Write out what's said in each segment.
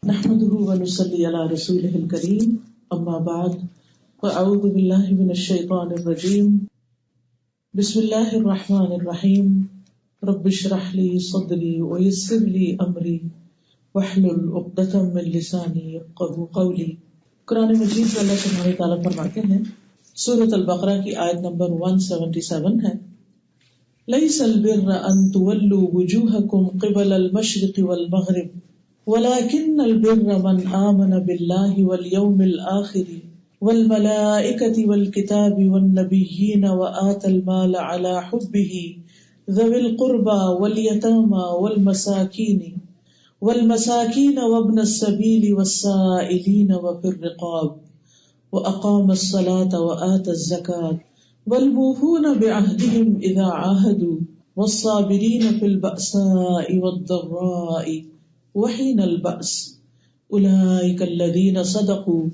نحمده ونصلي على رسوله الكريم اما بعد فاعوذ بالله من الشيطان الرجيم بسم الله الرحمن الرحيم رب اشرح لي صدري ويسر لي امري واحلل عقدة من لساني يفقهوا قولي۔ قرآن مجید میں اللہ سبحانہ تعالیٰ فرماتے ہیں، سورۃ البقرہ کی آیت نمبر 177 ہے، ليس البر ان تولوا وجوهكم قبل المشرق والمغرب ولكن البر من آمن بالله واليوم الآخر والملائكة والكتاب والنبيين وآتى المال على حبه ذوي القربى واليتامى والمساكين وابن السبيل والسائلين وفي الرقاب وأقام الصلاة وآتى الزكاة والموفون بعهدهم إذا عاهدوا والصابرين في البأساء والضراء وحين البأس اولئک الذین صدقوا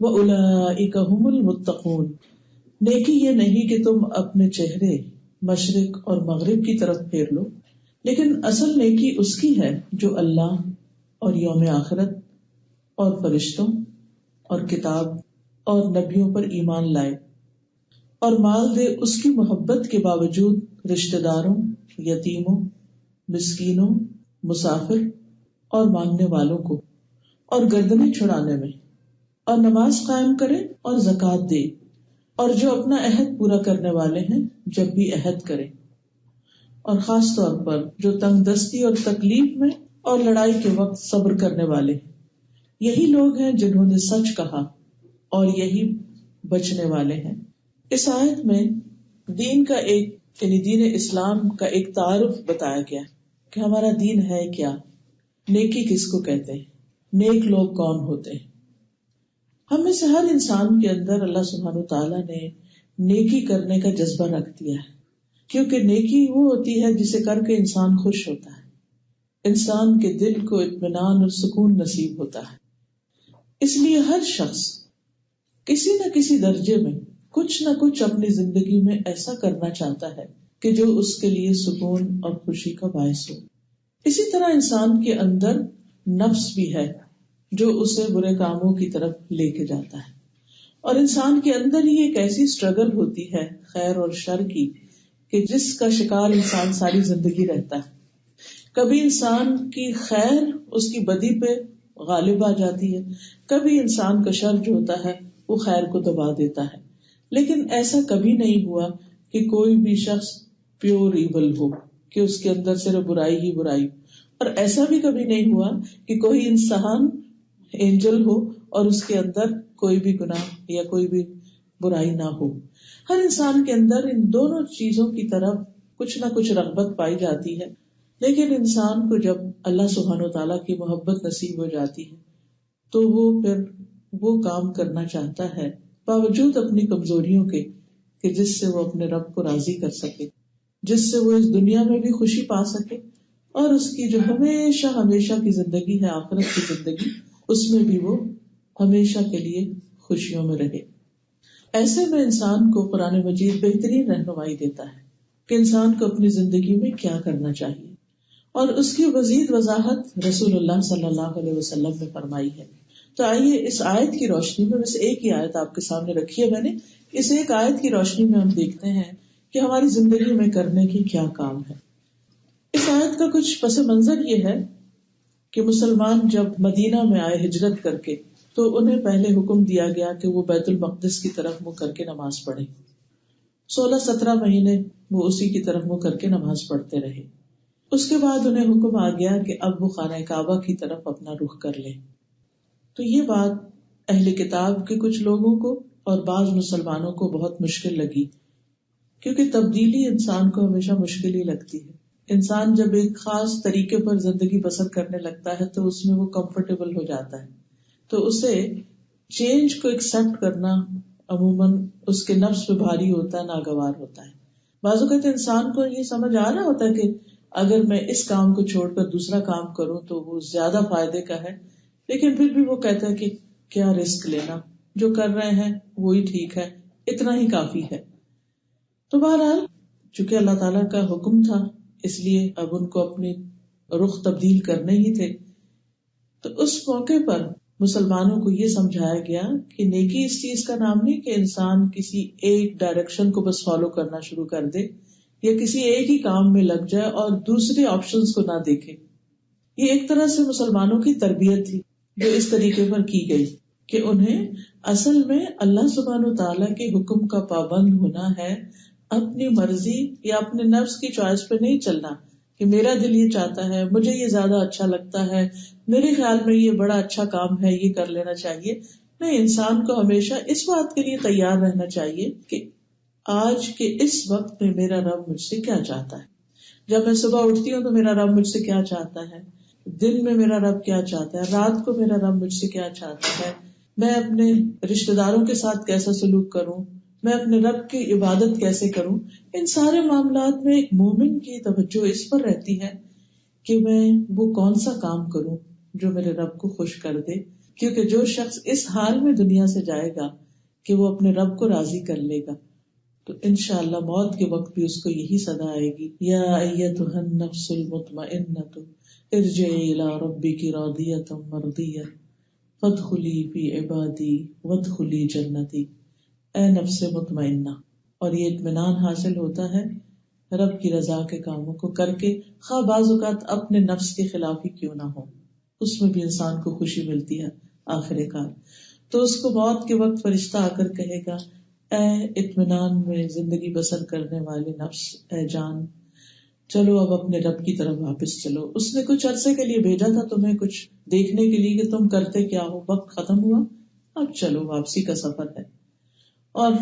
واولئک هم المتقون۔ نیکی یہ نہیں کہ تم اپنے چہرے مشرق اور مغرب کی طرف پھیر لو، لیکن اصل نیکی اس کی ہے جو اللہ اور یوم آخرت اور فرشتوں اور کتاب اور نبیوں پر ایمان لائے اور مال دے اس کی محبت کے باوجود رشتہ داروں، یتیموں، مسکینوں، مسافر اور مانگنے والوں کو، اور گردنیں چھڑانے میں، اور نماز قائم کرے اور زکوٰۃ دے، اور جو اپنا عہد پورا کرنے والے ہیں جب بھی عہد کرے، اور خاص طور پر جو تنگ دستی اور تکلیف میں اور لڑائی کے وقت صبر کرنے والے ہیں، یہی لوگ ہیں جنہوں نے سچ کہا اور یہی بچنے والے ہیں۔ اس آیت میں دین کا یعنی دین اسلام کا ایک تعارف بتایا گیا کہ ہمارا دین ہے کیا، نیکی کس کو کہتے ہیں، نیک لوگ کون ہوتے ہیں۔ ہم میں سے ہر انسان کے اندر اللہ سبحانہ تعالیٰ نے نیکی کرنے کا جذبہ رکھ دیا ہے، کیونکہ نیکی وہ ہوتی ہے جسے کر کے انسان خوش ہوتا ہے، انسان کے دل کو اطمینان اور سکون نصیب ہوتا ہے۔ اس لیے ہر شخص کسی نہ کسی درجے میں کچھ نہ کچھ اپنی زندگی میں ایسا کرنا چاہتا ہے کہ جو اس کے لیے سکون اور خوشی کا باعث ہو۔ اسی طرح انسان کے اندر نفس بھی ہے جو اسے برے کاموں کی طرف لے کے جاتا ہے، اور انسان کے اندر ہی ایک ایسی اسٹرگل ہوتی ہے خیر اور شر کی کہ جس کا شکار انسان ساری زندگی رہتا ہے۔ کبھی انسان کی خیر اس کی بدی پہ غالب آ جاتی ہے، کبھی انسان کا شر جو ہوتا ہے وہ خیر کو دبا دیتا ہے، لیکن ایسا کبھی نہیں ہوا کہ کوئی بھی شخص پیور ایول ہو، کہ اس کے اندر صرف برائی ہی برائی، اور ایسا بھی کبھی نہیں ہوا کہ کوئی انسان اینجل ہو اور اس کے اندر کوئی بھی گناہ یا کوئی بھی برائی نہ ہو۔ ہر انسان کے اندر ان دونوں چیزوں کی طرف کچھ نہ کچھ رغبت پائی جاتی ہے، لیکن انسان کو جب اللہ سبحانہ و تعالیٰ کی محبت نصیب ہو جاتی ہے تو وہ پھر وہ کام کرنا چاہتا ہے باوجود اپنی کمزوریوں کے کہ جس سے وہ اپنے رب کو راضی کر سکے، جس سے وہ اس دنیا میں بھی خوشی پا سکے اور اس کی جو ہمیشہ ہمیشہ کی زندگی ہے، آخرت کی زندگی، اس میں بھی وہ ہمیشہ کے لیے خوشیوں میں رہے۔ ایسے میں انسان کو قرآن مجید بہترین رہنمائی دیتا ہے کہ انسان کو اپنی زندگی میں کیا کرنا چاہیے، اور اس کی مزید وضاحت رسول اللہ صلی اللہ علیہ وسلم نے فرمائی ہے۔ تو آئیے اس آیت کی روشنی میں، بس ایک ہی آیت آپ کے سامنے رکھی ہے میں نے، اس ایک آیت کی روشنی میں ہم دیکھتے ہیں کہ ہماری زندگی میں کرنے کی کیا کام ہے۔ اس آیت کا کچھ پس منظر یہ ہے کہ مسلمان جب مدینہ میں آئے ہجرت کر کے تو انہیں پہلے حکم دیا گیا کہ وہ بیت المقدس کی طرف منہ کر کے نماز پڑھیں۔ 16-17 مہینے وہ اسی کی طرف منہ کر کے نماز پڑھتے رہے۔ اس کے بعد انہیں حکم آ گیا کہ اب وہ خانہ کعبہ کی طرف اپنا رخ کر لیں۔ تو یہ بات اہل کتاب کے کچھ لوگوں کو اور بعض مسلمانوں کو بہت مشکل لگی، کیونکہ تبدیلی انسان کو ہمیشہ مشکل ہی لگتی ہے۔ انسان جب ایک خاص طریقے پر زندگی بسر کرنے لگتا ہے تو اس میں وہ کمفرٹیبل ہو جاتا ہے، تو اسے چینج کو ایکسپٹ کرنا عموماً اس کے نفس پہ بھاری ہوتا ہے، ناگوار ہوتا ہے۔ بعض اوقات انسان کو یہ سمجھ آ رہا ہوتا ہے کہ اگر میں اس کام کو چھوڑ کر دوسرا کام کروں تو وہ زیادہ فائدے کا ہے، لیکن پھر بھی وہ کہتا ہے کہ کیا رسک لینا، جو کر رہے ہیں وہی ٹھیک ہے، اتنا ہی کافی ہے۔ تو بہرحال چونکہ اللہ تعالیٰ کا حکم تھا اس لیے اب ان کو اپنی رخ تبدیل کرنے ہی تھے، تو اس موقع پر مسلمانوں کو یہ سمجھایا گیا کہ نیکی اس چیز کا نام نہیں کہ انسان کسی ایک ڈائریکشن کو بس فالو کرنا شروع کر دے یا کسی ایک ہی کام میں لگ جائے اور دوسرے آپشنز کو نہ دیکھے. یہ ایک طرح سے مسلمانوں کی تربیت تھی جو اس طریقے پر کی گئی کہ انہیں اصل میں اللہ سبحانہ وتعالیٰ کے حکم کا پابند ہونا ہے، اپنی مرضی یا اپنے نفس کی چوائس پہ نہیں چلنا کہ میرا دل یہ چاہتا ہے، مجھے یہ زیادہ اچھا لگتا ہے، میرے خیال میں یہ بڑا اچھا کام ہے، یہ کر لینا چاہیے. نہیں، انسان کو ہمیشہ اس بات کے لیے تیار رہنا چاہیے کہ آج کے اس وقت میں میرا رب مجھ سے کیا چاہتا ہے. جب میں صبح اٹھتی ہوں تو میرا رب مجھ سے کیا چاہتا ہے، دن میں میرا رب کیا چاہتا ہے، رات کو میرا رب مجھ سے کیا چاہتا ہے، میں اپنے رشتہ داروں کے ساتھ کیسا سلوک کروں، میں اپنے رب کی عبادت کیسے کروں. ان سارے معاملات میں ایک مومن کی توجہ اس پر رہتی ہے کہ میں وہ کون سا کام کروں جو میرے رب کو خوش کر دے، کیونکہ جو شخص اس حال میں دنیا سے جائے گا کہ وہ اپنے رب کو راضی کر لے گا تو انشاءاللہ موت کے وقت بھی اس کو یہی صدا آئے گی، یا ایتھا النفس المطمئنۃ ارجعی الی ربک راضیۃ مرضیہ فادخلی فی عبادی وادخلی جنتی. اے نفس مطمئنہ. اور یہ اطمینان حاصل ہوتا ہے رب کی رضا کے کاموں کو کر کے، خواہ بعض اوقات اپنے نفس کے خلاف ہی کیوں نہ ہو، اس میں بھی انسان کو خوشی ملتی ہے آخر کار. تو اس کو موت کے وقت فرشتہ آ کر کہے گا، اے اطمینان میں زندگی بسر کرنے والے نفس، اے جان، چلو اب اپنے رب کی طرف واپس چلو. اس نے کچھ عرصے کے لیے بھیجا تھا تمہیں کچھ دیکھنے کے لیے کہ تم کرتے کیا ہو، وقت ختم ہوا، اب چلو واپسی کا سفر ہے. اور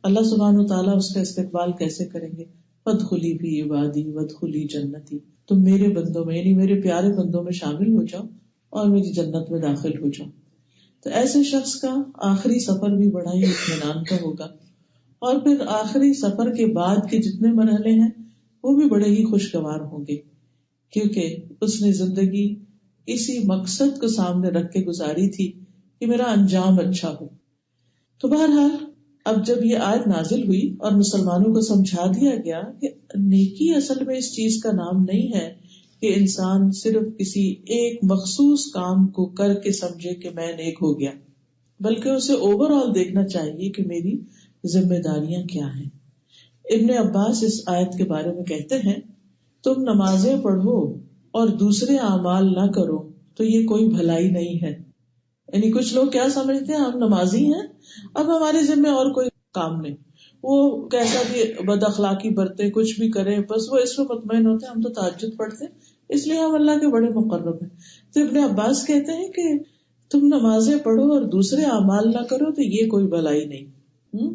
اللہ سبحانہ وتعالیٰ اس کا استقبال کیسے کریں گے؟ فادخلی فی عبادی وادخلی جنتی. تم میرے بندوں میں یعنی میرے پیارے بندوں میں شامل ہو جاؤ اور میری جنت میں داخل ہو جاؤ. تو ایسے شخص کا آخری سفر بھی بڑا ہی اطمینان کا ہوگا، اور پھر آخری سفر کے بعد کے جتنے مرحلے ہیں وہ بھی بڑے ہی خوشگوار ہوں گے، کیونکہ اس نے زندگی اسی مقصد کو سامنے رکھ کے گزاری تھی کہ میرا انجام اچھا ہو. تو بہرحال اب جب یہ آیت نازل ہوئی اور مسلمانوں کو سمجھا دیا گیا کہ نیکی اصل میں اس چیز کا نام نہیں ہے کہ انسان صرف کسی ایک مخصوص کام کو کر کے سمجھے کہ میں نیک ہو گیا، بلکہ اسے اوور آل دیکھنا چاہیے کہ میری ذمہ داریاں کیا ہیں. ابن عباس اس آیت کے بارے میں کہتے ہیں، تم نمازیں پڑھو اور دوسرے اعمال نہ کرو تو یہ کوئی بھلائی نہیں ہے. یعنی کچھ لوگ کیا سمجھتے ہیں، ہم نمازی ہیں، اب ہمارے ذمہ اور کوئی کام نہیں، وہ کیسا بھی بد اخلاقی برتے، کچھ بھی کریں، بس وہ اس میں مطمئن ہوتے ہیں ہم تو تہجد پڑھتے اس لیے ہم اللہ کے بڑے مقرب ہیں. تو ابن عباس کہتے ہیں کہ تم نمازیں پڑھو اور دوسرے اعمال نہ کرو تو یہ کوئی بھلائی نہیں.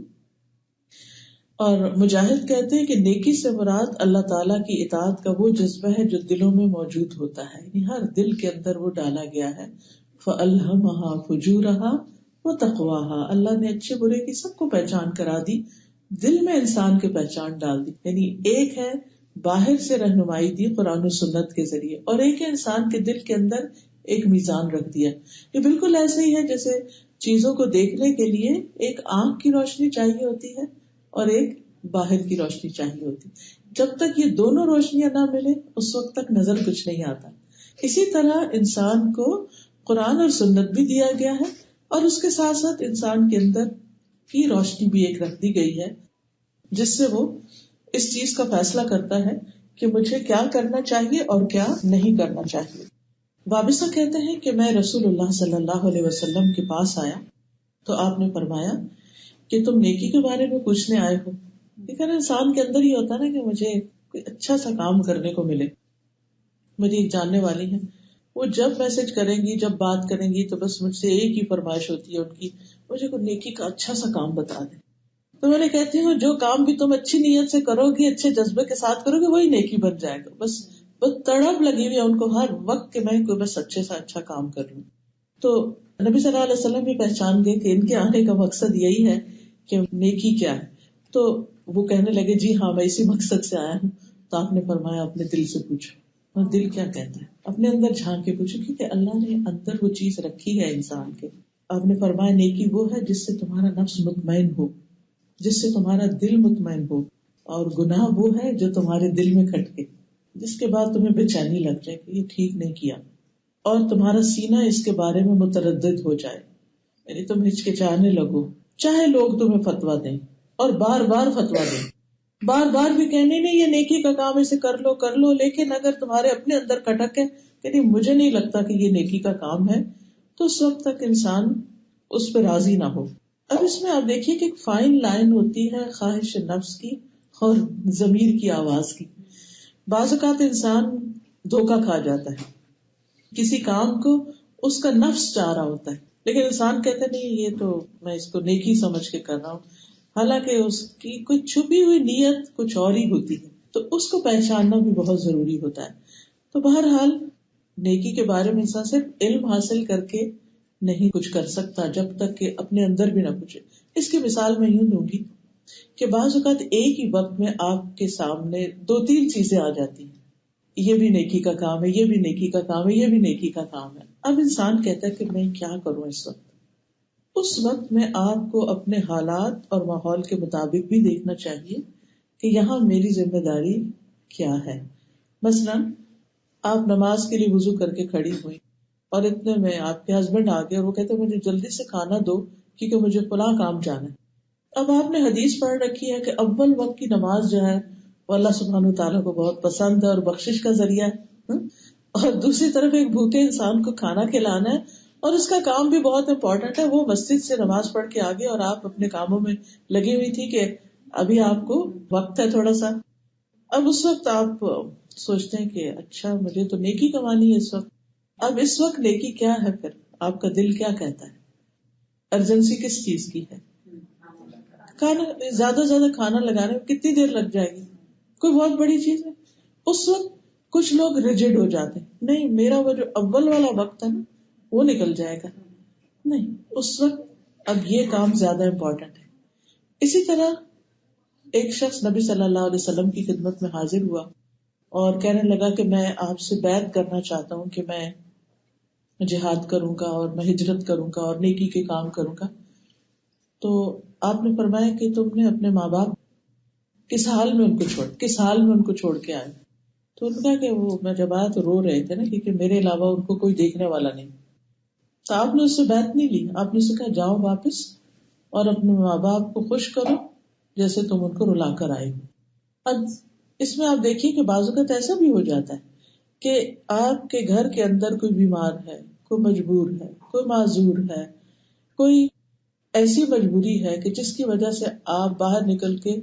اور مجاہد کہتے ہیں کہ نیکی سے مراد اللہ تعالیٰ کی اطاعت کا وہ جذبہ ہے جو دلوں میں موجود ہوتا ہے، یعنی ہر دل کے اندر وہ ڈالا گیا ہے. فَأَلْهَمَهَا فُجُورَهَا وَتَقْوَاهَا. اللہ نے اچھے برے کی سب کو پہچان کرا دی، دل میں انسان کی پہچان ڈال دی. یعنی ایک ہے باہر سے رہنمائی دی قرآن و سنت کے ذریعے، اور ایک ہے انسان کے دل کے اندر ایک میزان رکھ دیا. یہ بالکل ایسے ہی ہے جیسے چیزوں کو دیکھنے کے لیے ایک آنکھ کی روشنی چاہیے ہوتی ہے اور ایک باہر کی روشنی چاہیے ہوتی. جب تک یہ دونوں روشنیاں نہ ملے اس وقت تک نظر کچھ نہیں آتا. اسی طرح انسان کو قرآن اور سنت بھی دیا گیا ہے، اور اس کے ساتھ ساتھ انسان کے اندر کی روشنی بھی ایک رکھ دی گئی ہے جس سے وہ اس چیز کا فیصلہ کرتا ہے کہ مجھے کیا کرنا چاہیے اور کیا نہیں کرنا چاہیے. وابصہ کہتے ہیں کہ میں رسول اللہ صلی اللہ علیہ وسلم کے پاس آیا تو آپ نے فرمایا کہ تم نیکی کے بارے میں پوچھنے آئے ہو. لیکن انسان کے اندر یہ ہوتا ہے نا کہ مجھے کوئی اچھا سا کام کرنے کو ملے. میری ایک جاننے والی ہے، وہ جب میسج کریں گی، جب بات کریں گی تو بس مجھ سے ایک ہی فرمائش ہوتی ہے ان کی، مجھے کوئی نیکی کا اچھا سا کام بتا دیں. تو میں نے کہتی ہوں جو کام بھی تم اچھی نیت سے کرو گی، اچھے جذبے کے ساتھ کرو گے، وہی نیکی بن جائے گا. بس تڑپ لگی ہوئی ہے ان کو ہر وقت کہ میں کوئی بس اچھے سے اچھا کام کر لوں. تو نبی صلی اللہ علیہ وسلم بھی پہچان گئے کہ ان کے آنے کا مقصد یہی ہے کہ نیکی کیا ہے. تو وہ کہنے لگے جی ہاں میں اسی مقصد سے آیا ہوں. تو آپ نے فرمایا اپنے دل سے پوچھو، اور دل کیا کہتا ہے اپنے اندر جھانک کے پوچھو، کیونکہ اللہ نے اندر وہ چیز رکھی ہے انسان کے. آپ نے فرمایا نیکی وہ ہے جس سے تمہارا نفس مطمئن ہو، جس سے تمہارا دل مطمئن ہو، اور گناہ وہ ہے جو تمہارے دل میں کھٹکے، جس کے بعد تمہیں بے چینی لگ جائے کہ یہ ٹھیک نہیں کیا. اور تمہارا سینہ اس کے بارے میں متردد ہو جائے، یعنی تم ہچکچانے لگو، چاہے لوگ تمہیں فتویٰ دیں اور بار بار فتویٰ دیں، بار بار بھی کہنے نہیں یہ نیکی کا کام اسے کر لو، لیکن اگر تمہارے اپنے اندر کٹک ہے کہ نہیں مجھے نہیں لگتا کہ یہ نیکی کا کام ہے، تو اس وقت تک انسان اس پہ راضی نہ ہو۔ اب اس میں آپ دیکھیے کہ ایک فائن لائن ہوتی ہے خواہش نفس کی اور ضمیر کی آواز کی۔ بعض اوقات انسان دھوکا کھا جاتا ہے، کسی کام کو اس کا نفس چاہ رہا ہوتا ہے، لیکن انسان کہتا نہیں یہ تو میں اس کو نیکی سمجھ کے کر رہا ہوں، حالانکہ اس کی کوئی چھپی ہوئی نیت کچھ اور ہی ہوتی ہے، تو اس کو پہچاننا بھی بہت ضروری ہوتا ہے۔ تو بہرحال نیکی کے بارے میں انسان صرف علم حاصل کر کے نہیں کچھ کر سکتا جب تک کہ اپنے اندر بھی نہ پوچھے۔ اس کی مثال میں یوں دوں گی کہ بعض اوقات ایک ہی وقت میں آپ کے سامنے 2-3 چیزیں آ جاتی ہیں، یہ بھی نیکی کا کام ہے، یہ بھی نیکی کا کام ہے، یہ بھی نیکی کا کام ہے۔ اب انسان کہتا ہے کہ میں کیا کروں اس وقت؟ اس وقت میں آپ کو اپنے حالات اور ماحول کے مطابق بھی دیکھنا چاہیے کہ یہاں میری ذمہ داری کیا ہے۔ مثلا آپ نماز کے لیے وضو کر کے کھڑی ہوئی اور اتنے میں آپ کے ہسبینڈ آ گئے اور وہ کہتے مجھے جلدی سے کھانا دو کیونکہ مجھے فلاں کام جانا ہے۔ اب آپ نے حدیث پڑھ رکھی ہے کہ اول وقت کی نماز جو ہے وہ اللہ سبحانہ تعالیٰ کو بہت پسند ہے اور بخشش کا ذریعہ ہے، اور دوسری طرف ایک بھوکے انسان کو کھانا کھلانا ہے اور اس کا کام بھی بہت امپورٹنٹ ہے۔ وہ مسجد سے نماز پڑھ کے آگے اور آپ اپنے کاموں میں لگی ہوئی تھی کہ ابھی آپ کو وقت ہے تھوڑا سا۔ اب اس وقت آپ سوچتے ہیں کہ اچھا مجھے تو نیکی کمانی ہے اس وقت۔ اب اس وقت نیکی کیا ہے؟ پھر آپ کا دل کیا کہتا ہے؟ ارجنسی کس چیز کی ہے؟ کھانا، زیادہ سے زیادہ کھانا لگانے میں کتنی دیر لگ جائے گی؟ کوئی بہت بڑی چیز ہے؟ اس وقت کچھ لوگ ریجڈ ہو جاتے ہیں، نہیں میرا وہ جو اول والا وقت ہے نا وہ نکل جائے گا، نہیں اس وقت اب یہ کام زیادہ امپورٹنٹ ہے۔ اسی طرح ایک شخص نبی صلی اللہ علیہ وسلم کی خدمت میں حاضر ہوا اور کہنے لگا کہ میں آپ سے بیعت کرنا چاہتا ہوں کہ میں جہاد کروں گا اور میں ہجرت کروں گا اور نیکی کے کام کروں گا۔ تو آپ نے فرمایا کہ تم نے اپنے ماں باپ کس حال میں ان کو چھوڑ کے آئے؟ تو ان کا کہ وہ میں جب آیا تو رو رہے تھے نا، کیونکہ میرے علاوہ ان کو کوئی دیکھنے والا نہیں۔ تو آپ نے اس سے بیعت نہیں لی، آپ نے اسے کہا جاؤ واپس اور اپنے ماں باپ کو خوش کرو جیسے تم ان کو رلا کر آئے ہو۔ اب اس میں آپ دیکھیے کہ بعض اوقات ایسا بھی ہو جاتا ہے کہ آپ کے گھر کے اندر کوئی بیمار ہے، کوئی مجبور ہے، کوئی معذور ہے، کوئی ایسی مجبوری ہے کہ جس کی وجہ سے آپ باہر نکل کے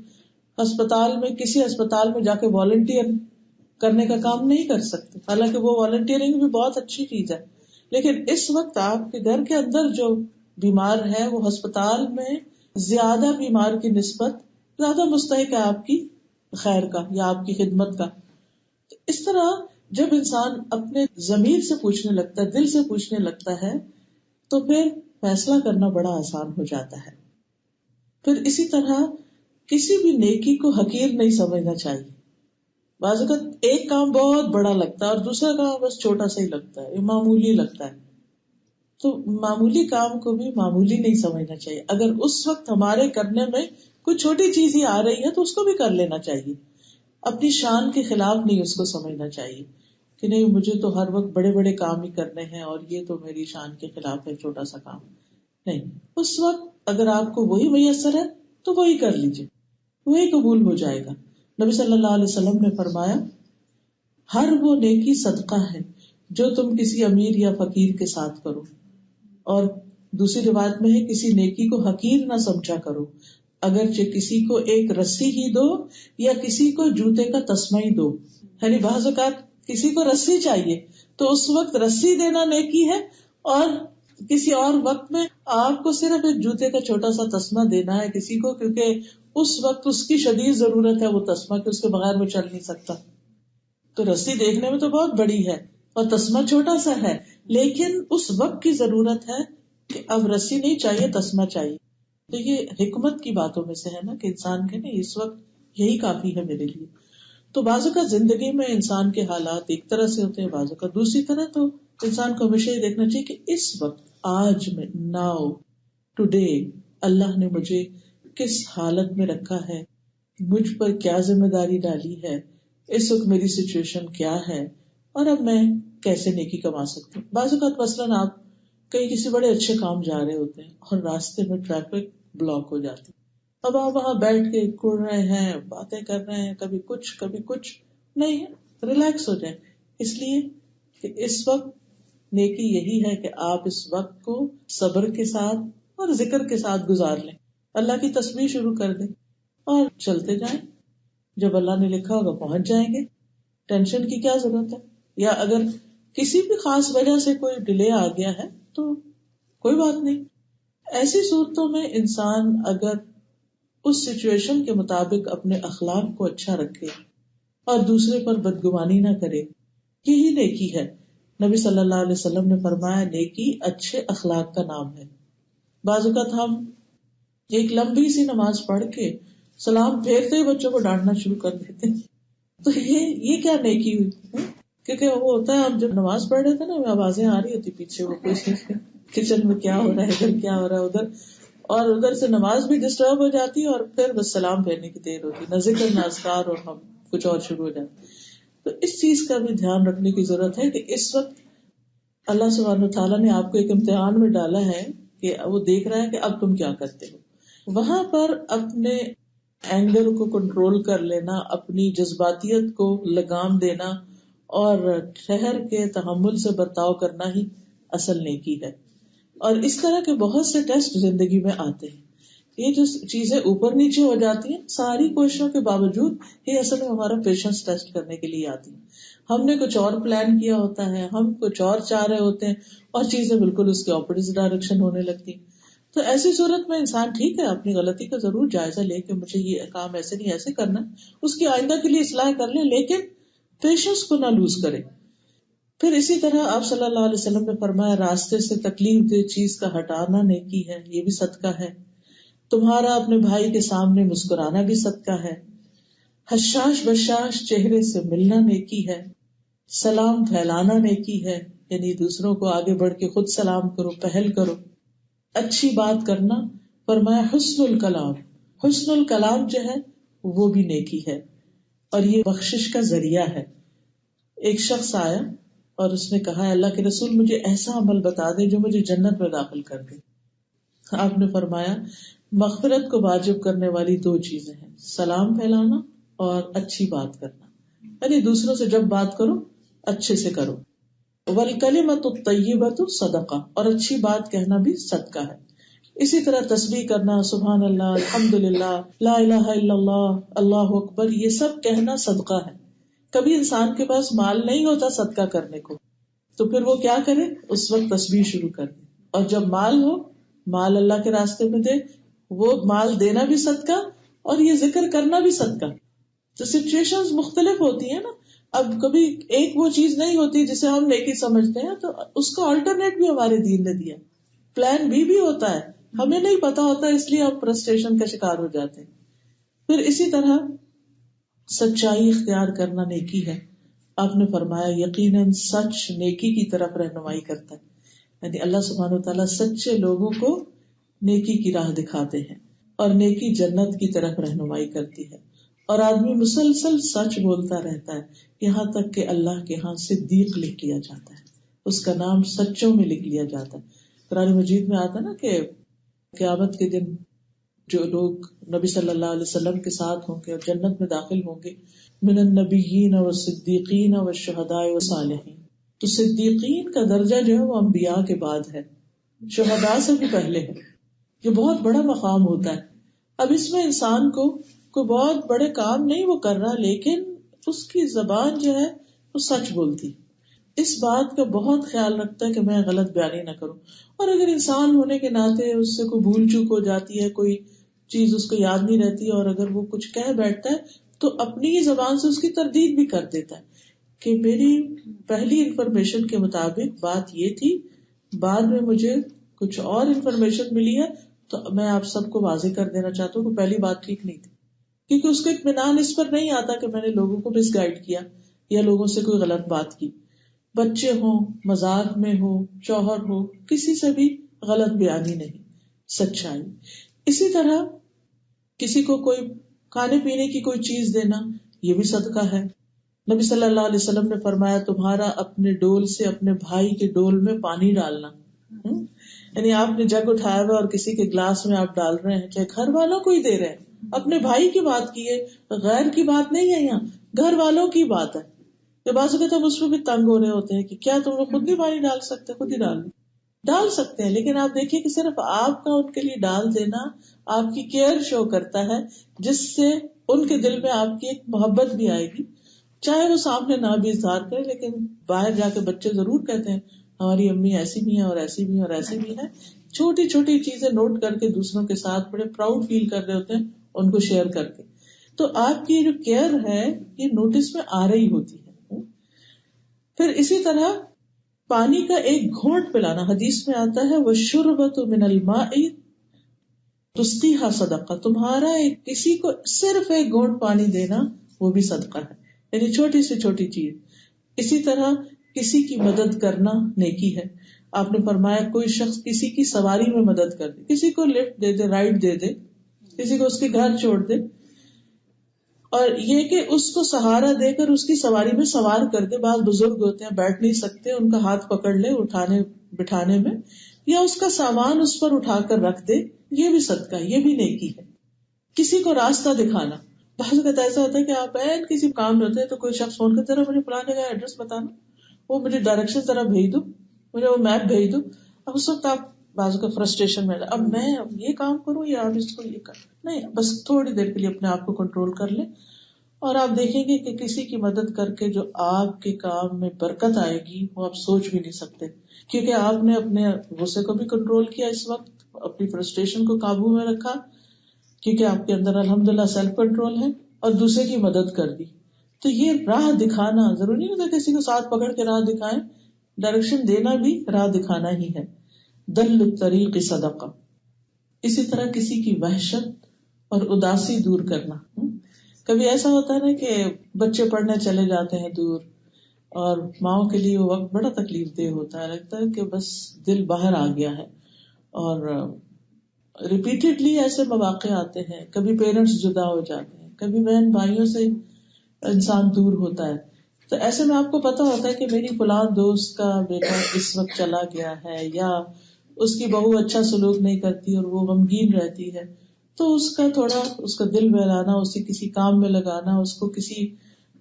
کسی ہسپتال میں جا کے والنٹیئر کرنے کا کام نہیں کر سکتے، حالانکہ وہ والنٹیئرنگ بھی بہت اچھی چیز ہے، لیکن اس وقت آپ کے گھر کے اندر جو بیمار ہے وہ ہسپتال میں زیادہ بیمار کی نسبت زیادہ مستحق ہے آپ کی خیر کا یا آپ کی خدمت کا۔ تو اس طرح جب انسان اپنے ضمیر سے پوچھنے لگتا ہے، دل سے پوچھنے لگتا ہے، تو پھر فیصلہ کرنا بڑا آسان ہو جاتا ہے۔ پھر اسی طرح کسی بھی نیکی کو حقیر نہیں سمجھنا چاہیے۔ بعض اوقات ایک کام بہت بڑا لگتا ہے اور دوسرا کام بس چھوٹا سا ہی لگتا ہے، معمولی لگتا ہے، تو معمولی کام کو بھی معمولی نہیں سمجھنا چاہیے۔ اگر اس وقت ہمارے کرنے میں کوئی چھوٹی چیز ہی آ رہی ہے تو اس کو بھی کر لینا چاہیے، اپنی شان کے خلاف نہیں اس کو سمجھنا چاہیے کہ نہیں مجھے تو ہر وقت بڑے بڑے کام ہی کرنے ہیں اور یہ تو میری شان کے خلاف ہے چھوٹا سا کام۔ نہیں، اس وقت اگر آپ کو وہی میسر ہے تو وہی کر لیجیے، وہی قبول ہو جائے گا۔ نبی صلی اللہ علیہ وسلم نے فرمایا ہر وہ نیکی صدقہ ہے جو تم کسی امیر یا فقیر کے ساتھ کرو، اور دوسری روایت میں ہے کسی نیکی کو حقیر نہ سمجھا کرو، اگرچہ کسی کو ایک رسی ہی دو یا کسی کو جوتے کا تسمہ ہی دو۔ یعنی بعض اوقات کسی کو رسی چاہیے تو اس وقت رسی دینا نیکی ہے، اور کسی اور وقت میں آپ کو صرف ایک جوتے کا چھوٹا سا تسمہ دینا ہے کسی کو، کیونکہ اس وقت اس کی شدید ضرورت ہے وہ تسمہ، کہ اس کے بغیر وہ چل نہیں سکتا۔ تو رسی دیکھنے میں تو بہت بڑی ہے اور تسمہ چھوٹا سا ہے، لیکن اس وقت کی ضرورت ہے کہ اب رسی نہیں چاہیے، تسمہ چاہیے۔ تو یہ حکمت کی باتوں میں سے ہے نا کہ انسان کے نہیں اس وقت یہی کافی ہے میرے لیے۔ تو بعض اوقات زندگی میں انسان کے حالات ایک طرح سے ہوتے ہیں، بعض اوقات دوسری طرح، تو انسان کو ہمیشہ یہ دیکھنا چاہیے کہ اس وقت، آج میں، ناؤ، ٹوڈے، اللہ نے مجھے کس حالت میں رکھا ہے، مجھ پر کیا ذمہ داری ڈالی ہے، اس وقت میری سچویشن کیا ہے، اور اب میں کیسے نیکی کما سکتے ہیں. بعض اوقات مثلاً آپ کہیں کسی بڑے اچھے کام جا رہے ہوتے ہیں اور راستے میں ٹریفک بلاک ہو جاتی، اب آپ وہاں بیٹھ کے کڑ رہے ہیں، باتیں کر رہے ہیں، کبھی کچھ نہیں ہے. ریلیکس ہو جائیں، اس لیے کہ اس وقت نیکی یہی ہے کہ آپ اس وقت کو صبر کے ساتھ اور ذکر کے ساتھ گزار لیں، اللہ کی تسبیح شروع کر دیں اور چلتے جائیں. جب اللہ نے لکھا ہوگا پہنچ جائیں گے، ٹینشن کی کیا ضرورت ہے. یا اگر کسی بھی خاص وجہ سے کوئی ڈیلے آ گیا ہے تو کوئی بات نہیں. ایسی صورتوں میں انسان اگر اس سچویشن کے مطابق اپنے اخلاق کو اچھا رکھے اور دوسرے پر بدگمانی نہ کرے، یہی نیکی ہے. نبی صلی اللہ علیہ وسلم نے فرمایا نیکی اچھے اخلاق کا نام ہے. بعض اوقات ہم ایک لمبی سی نماز پڑھ کے سلام پھیرتے ہی بچوں کو ڈانٹنا شروع کر دیتے ہیں، تو یہ کیا نیکی ہوئی؟ کیونکہ وہ ہوتا ہے ہم جب نماز پڑھ رہے تھے نا، آوازیں آ رہی ہوتی پیچھے، وہ کوئی کچن میں کیا ہو رہا ہے، ادھر کیا ہو رہا ہے، ادھر، اور ادھر سے نماز بھی ڈسٹرب ہو جاتی ہے اور پھر بس سلام پھیرنے کی دیر ہوتی، نہ ذکر نہ اذکار، اور ہم کچھ اور شروع ہو جاتے. تو اس چیز کا بھی دھیان رکھنے کی ضرورت ہے کہ اس وقت اللہ سبحانہ وتعالیٰ نے آپ کو ایک امتحان میں ڈالا ہے کہ وہ دیکھ رہا ہے کہ اب تم کیا کرتے ہو. وہاں پر اپنے اینگر کو کنٹرول کر لینا، اپنی جذباتیت کو لگام دینا اور ٹھہر کے تحمل سے برتاؤ کرنا ہی اصل نیکی ہے. اور اس طرح کے بہت سے ٹیسٹ زندگی میں آتے ہیں. یہ جو چیزیں اوپر نیچے ہو جاتی ہیں، ساری کوششوں کے باوجود یہ اصل میں ہمارا پیشنس ٹیسٹ کرنے کے لیے آتی ہیں. ہم نے کچھ اور پلان کیا ہوتا ہے، ہم کچھ اور چاہ رہے ہوتے ہیں اور چیزیں بالکل اس کے اپوزٹ ڈائریکشن ہونے لگتی ہیں. تو ایسی صورت میں انسان ٹھیک ہے اپنی غلطی کا ضرور جائزہ لے کہ مجھے یہ کام ایسے نہیں ایسے کرنا، اس کی آئندہ کے لیے اصلاح کر لیں، لیکن پیشنس کو نہ لوز کرے. پھر اسی طرح آپ صلی اللہ علیہ وسلم نے فرمایا راستے سے تکلیف دہ چیز کا ہٹانا نیکی ہے، یہ بھی صدقہ ہے. تمہارا اپنے بھائی کے سامنے مسکرانا بھی صدقہ ہے. حشاش بشاش چہرے سے ملنا نیکی ہے. سلام پھیلانا نیکی ہے، یعنی دوسروں کو آگے بڑھ کے خود سلام کرو، پہل کرو. اچھی بات کرنا، فرمایا حسن الکلام، حسن الکلام جو ہے وہ بھی نیکی ہے اور یہ بخشش کا ذریعہ ہے. ایک شخص آیا اور اس نے کہا اللہ کے رسول مجھے ایسا عمل بتا دے جو مجھے جنت میں داخل کر دے. آپ نے فرمایا مغفرت کو واجب کرنے والی دو چیزیں ہیں، سلام پھیلانا اور اچھی بات کرنا، یعنی دوسروں سے جب بات کرو اچھے سے کرو. والکلمۃ الطیبۃ صدقہ، اور اچھی بات کہنا بھی صدقہ ہے. اسی طرح تسبیح کرنا، سبحان اللہ، الحمدللہ، لا الہ الا اللہ، اللہ اکبر، یہ سب کہنا صدقہ ہے. کبھی انسان کے پاس مال نہیں ہوتا صدقہ کرنے کو، تو پھر وہ کیا کرے، اس وقت تسبیح شروع کر دے. اور جب مال ہو، مال اللہ کے راستے میں دے، وہ مال دینا بھی صدقہ اور یہ ذکر کرنا بھی صدقہ. تو سچویشنز مختلف ہوتی ہیں نا. اب کبھی ایک وہ چیز نہیں ہوتی جسے ہم نیکی سمجھتے ہیں، تو اس کا آلٹرنیٹ بھی ہمارے دین نے دیا. پلان بھی ہوتا ہے، ہمیں نہیں پتا ہوتا، اس لیے ہم فرسٹریشن کا شکار ہو جاتے ہیں. پھر اسی طرح سچائی اختیار کرنا نیکی ہے. آپ نے فرمایا یقیناً سچ نیکی کی طرف رہنمائی کرتا ہے، یعنی اللہ سبحانہ وتعالیٰ سچے لوگوں کو نیکی کی راہ دکھاتے ہیں اور نیکی جنت کی طرف رہنمائی کرتی ہے. اور آدمی مسلسل سچ بولتا رہتا ہے یہاں تک کہ اللہ کے ہاں صدیق لکھ لیا جاتا ہے، اس کا نام سچوں میں لکھ لیا جاتا ہے. قرآن مجید میں آتا ہے نا کہ قیامت کے دن جو لوگ نبی صلی اللہ علیہ وسلم کے ساتھ ہوں گے اور جنت میں داخل ہوں گے، من النبیین والصدیقین والشہداء والصالحین. تو صدیقین کا درجہ جو ہے وہ انبیاء کے بعد ہے، شہداء سے بھی پہلے ہے. یہ بہت بڑا مقام ہوتا ہے. اب اس میں انسان کو کوئی بہت بڑے کام نہیں وہ کر رہا، لیکن اس کی زبان جو ہے وہ سچ بولتی، اس بات کا بہت خیال رکھتا ہے کہ میں غلط بیانی نہ کروں. اور اگر انسان ہونے کے ناطے اس سے کوئی بھول چوک ہو جاتی ہے، کوئی چیز اس کو یاد نہیں رہتی اور اگر وہ کچھ کہہ بیٹھتا ہے تو اپنی ہی زبان سے اس کی تردید بھی کر دیتا ہے کہ میری پہلی انفارمیشن کے مطابق بات یہ تھی، بعد میں مجھے کچھ اور انفارمیشن ملی ہے، تو میں آپ سب کو واضح کر دینا چاہتا ہوں کہ پہلی بات ٹھیک نہیں تھی. کیونکہ اس کو اطمینان اس پر نہیں آتا کہ میں نے لوگوں کو مس گائیڈ کیا یا لوگوں سے کوئی غلط بات کی. بچے ہوں، مذاق میں ہو، شوہر ہو، کسی سے بھی غلط بیانی نہیں، سچائی. اسی طرح کسی کو کوئی کھانے پینے کی کوئی چیز دینا، یہ بھی صدقہ ہے. نبی صلی اللہ علیہ وسلم نے فرمایا تمہارا اپنے ڈول سے اپنے بھائی کے ڈول میں پانی ڈالنا، یعنی آپ نے جگ اٹھایا ہوا اور کسی کے گلاس میں آپ ڈال رہے ہیں، چاہے گھر والوں کو ہی دے رہے ہیں، اپنے بھائی کی بات کی ہے، غیر کی بات نہیں ہے، یہاں گھر والوں کی بات ہے. کہ بعض اوقات ہم اس میں بھی تنگ ہو رہے ہوتے ہیں کہ کیا تم لوگ خود نہیں پانی ڈال سکتے، خود ہی ڈال سکتے ہیں، لیکن آپ دیکھیے کہ صرف آپ کا ان کے لیے ڈال دینا آپ کی کیئر شو کرتا ہے، جس سے ان کے دل میں آپ کی ایک محبت بھی آئے گی، چاہے وہ سامنے نہ بھی اظہار کرے، لیکن باہر جا کے بچے ضرور کہتے ہیں ہماری امی ایسی بھی ہیں اور ایسی بھی اور ایسی بھی ہے. چھوٹی چھوٹی چیزیں نوٹ کر کے دوسروں کے ساتھ بڑے پراؤڈ فیل کر رہے ہوتے ہیں ان کو شیئر کر کے. تو آپ کی جو کیئر ہے یہ نوٹس میں آ رہی ہوتی ہے. پھر اسی طرح پانی کا ایک گھونٹ پلانا، حدیث میں آتا ہے وَالشُّرْبَةُ مِنَ الْمَاءِ تُسْقِيهَا صدقہ، تمہارا کسی کو صرف ایک گھونٹ پانی دینا وہ بھی صدقہ ہے، یعنی چھوٹی سے چھوٹی چیز. اسی طرح کسی کی مدد کرنا نیکی ہے. آپ نے فرمایا کوئی شخص کسی کی سواری میں مدد کر دے، کسی کو لفٹ دے دے، رائڈ دے دے، کسی کو اس کے گھر چھوڑ دے، اور یہ کہ اس کو سہارا دے کر اس کی سواری میں سوار کر دے. بعض بزرگ ہوتے ہیں بیٹھ نہیں سکتے، ان کا ہاتھ پکڑ لے اٹھانے بٹھانے میں، یا اس کا سامان اس پر اٹھا کر رکھ دے، یہ بھی صدقہ ہے، یہ بھی نیکی ہے. کسی کو راستہ دکھانا، بعض اوقات ایسا ہوتا ہے کہ آپ کسی کام میں ہوتے ہیں تو کوئی شخص فون کرتا ہے مجھے فلاں جگہ ایڈریس بتانا، وہ مجھے ڈائریکشن ذرا بھیج دو، مجھے وہ میپ بھیج دو. اب اس وقت آپ بعض کا فرسٹریشن میں اب میں یہ کام کروں یا اب اس کو یہ کر، نہیں، بس تھوڑی دیر کے لیے اپنے آپ کو کنٹرول کر لیں اور آپ دیکھیں گے کہ کسی کی مدد کر کے جو آپ کے کام میں برکت آئے گی وہ آپ سوچ بھی نہیں سکتے، کیونکہ آپ نے اپنے غصے کو بھی کنٹرول کیا، اس وقت اپنی فرسٹریشن کو قابو میں رکھا، کیونکہ آپ کے اندر الحمدللہ سیلف کنٹرول ہے، اور دوسرے کی مدد کر دی. تو یہ راہ دکھانا ضروری نہیں ہوتا کسی کو ساتھ پکڑ کے راہ دکھائیں، ڈائریکشن دینا بھی راہ دکھانا ہی ہے. دل الطریق صدقہ. اسی طرح کسی کی وحشت اور اداسی دور کرنا. کبھی ایسا ہوتا ہے نا کہ بچے پڑھنے چلے جاتے ہیں دور، اور ماؤں کے لیے وہ وقت بڑا تکلیف دہ ہوتا ہے، لگتا ہے کہ بس دل باہر آ گیا ہے. اور ریپیٹڈلی ایسے مواقع آتے ہیں، کبھی پیرنٹس جدا ہو جاتے ہیں، کبھی بہن بھائیوں سے انسان دور ہوتا ہے. تو ایسے میں آپ کو پتا ہوتا ہے کہ میری فلاں دوست کا بیٹا اس وقت چلا گیا ہے، یا اس کی بہو اچھا سلوک نہیں کرتی اور وہ غمگین رہتی ہے، تو اس کا تھوڑا اس کا دل بہلانا، اسے کسی کام میں لگانا، اس کو کسی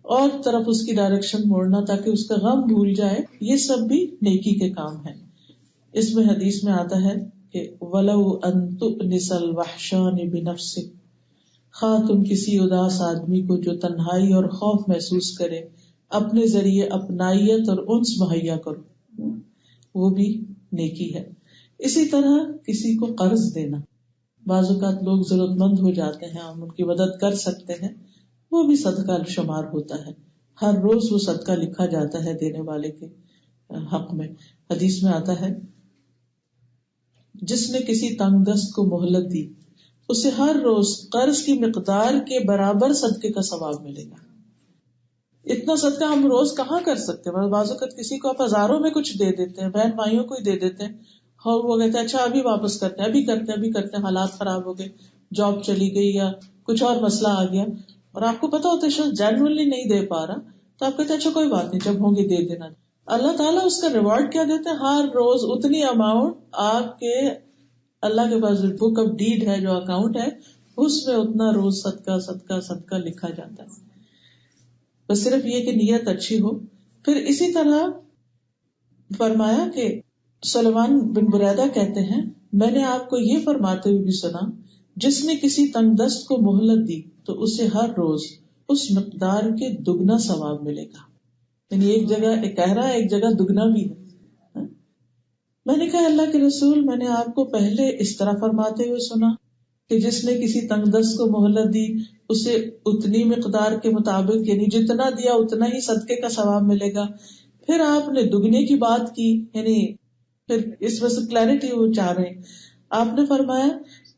اور طرف اس کی ڈائریکشن موڑنا تاکہ اس کا غم بھول جائے، یہ سب بھی نیکی کے کام ہے. اس میں حدیث میں آتا ہے کہ وَلَوْ أَن تُؤْنِسَ الْوَحْشَانِ بِنَفْسِكَ، خواہ تم کسی اداس آدمی کو جو تنہائی اور خوف محسوس کرے اپنے ذریعے اپنائیت اور انس مہیا کرو، وہ بھی نیکی ہے. اسی طرح کسی کو قرض دینا، بعض اوقات لوگ ضرورت مند ہو جاتے ہیں، ہم ان کی مدد کر سکتے ہیں، وہ بھی صدقہ شمار ہوتا ہے. ہر روز وہ صدقہ لکھا جاتا ہے دینے والے کے حق میں. حدیث میں آتا ہے جس نے کسی تنگ دست کو مہلت دی اسے ہر روز قرض کی مقدار کے برابر صدقے کا ثواب ملے گا. اتنا صدقہ ہم روز کہاں کر سکتے ہیں؟ بعض اوقات کسی کو آپ ہزاروں میں کچھ دے دیتے ہیں، بہن بھائیوں کو ہی دے دیتے ہیں، اور وہ کہتے ہیں اچھا ابھی واپس کرتے ہیں، ابھی کرتے ہیں، حالات خراب ہو گئے، جاب چلی گئی یا کچھ اور مسئلہ آ گیا، اور آپ کو پتا ہوتا ہے شخص جینوئنلی نہیں دے پا رہا، تو آپ کہتے ہیں اچھا کوئی بات نہیں، جب ہوں گے دے دینا. اللہ تعالیٰ اس کا ریوارڈ کیا دیتے ہیں؟ ہر روز اتنی اماؤنٹ آپ کے اللہ کے پاس بک آف ڈیڈ ہے، جو اکاؤنٹ ہے، اس میں اتنا روز صدقہ صدقہ صدقہ لکھا جاتا ہے. بس صرف یہ کہ نیت اچھی ہو. پھر اسی طرح فرمایا کہ سلیمان بن بریدہ کہتے ہیں میں نے آپ کو یہ فرماتے ہوئے بھی سنا جس نے کسی تنگ دست کو مہلت دی تو اسے ہر روز اس مقدار کے دگنا ثواب ملے گا. یعنی ایک جگہ کہہ رہا ہے، ایک جگہ دگنا بھی ہے. میں نے کہا اللہ کے رسول، میں نے آپ کو پہلے اس طرح فرماتے ہوئے سنا کہ جس نے کسی تنگ دست کو مہلت دی اسے اتنی مقدار کے مطابق، یعنی جتنا دیا اتنا ہی صدقے کا ثواب ملے گا. پھر آپ نے دگنے کی بات کی، یعنی پھر اس میں سے کلیئرٹی وہ چاہ رہے ہیں. آپ نے فرمایا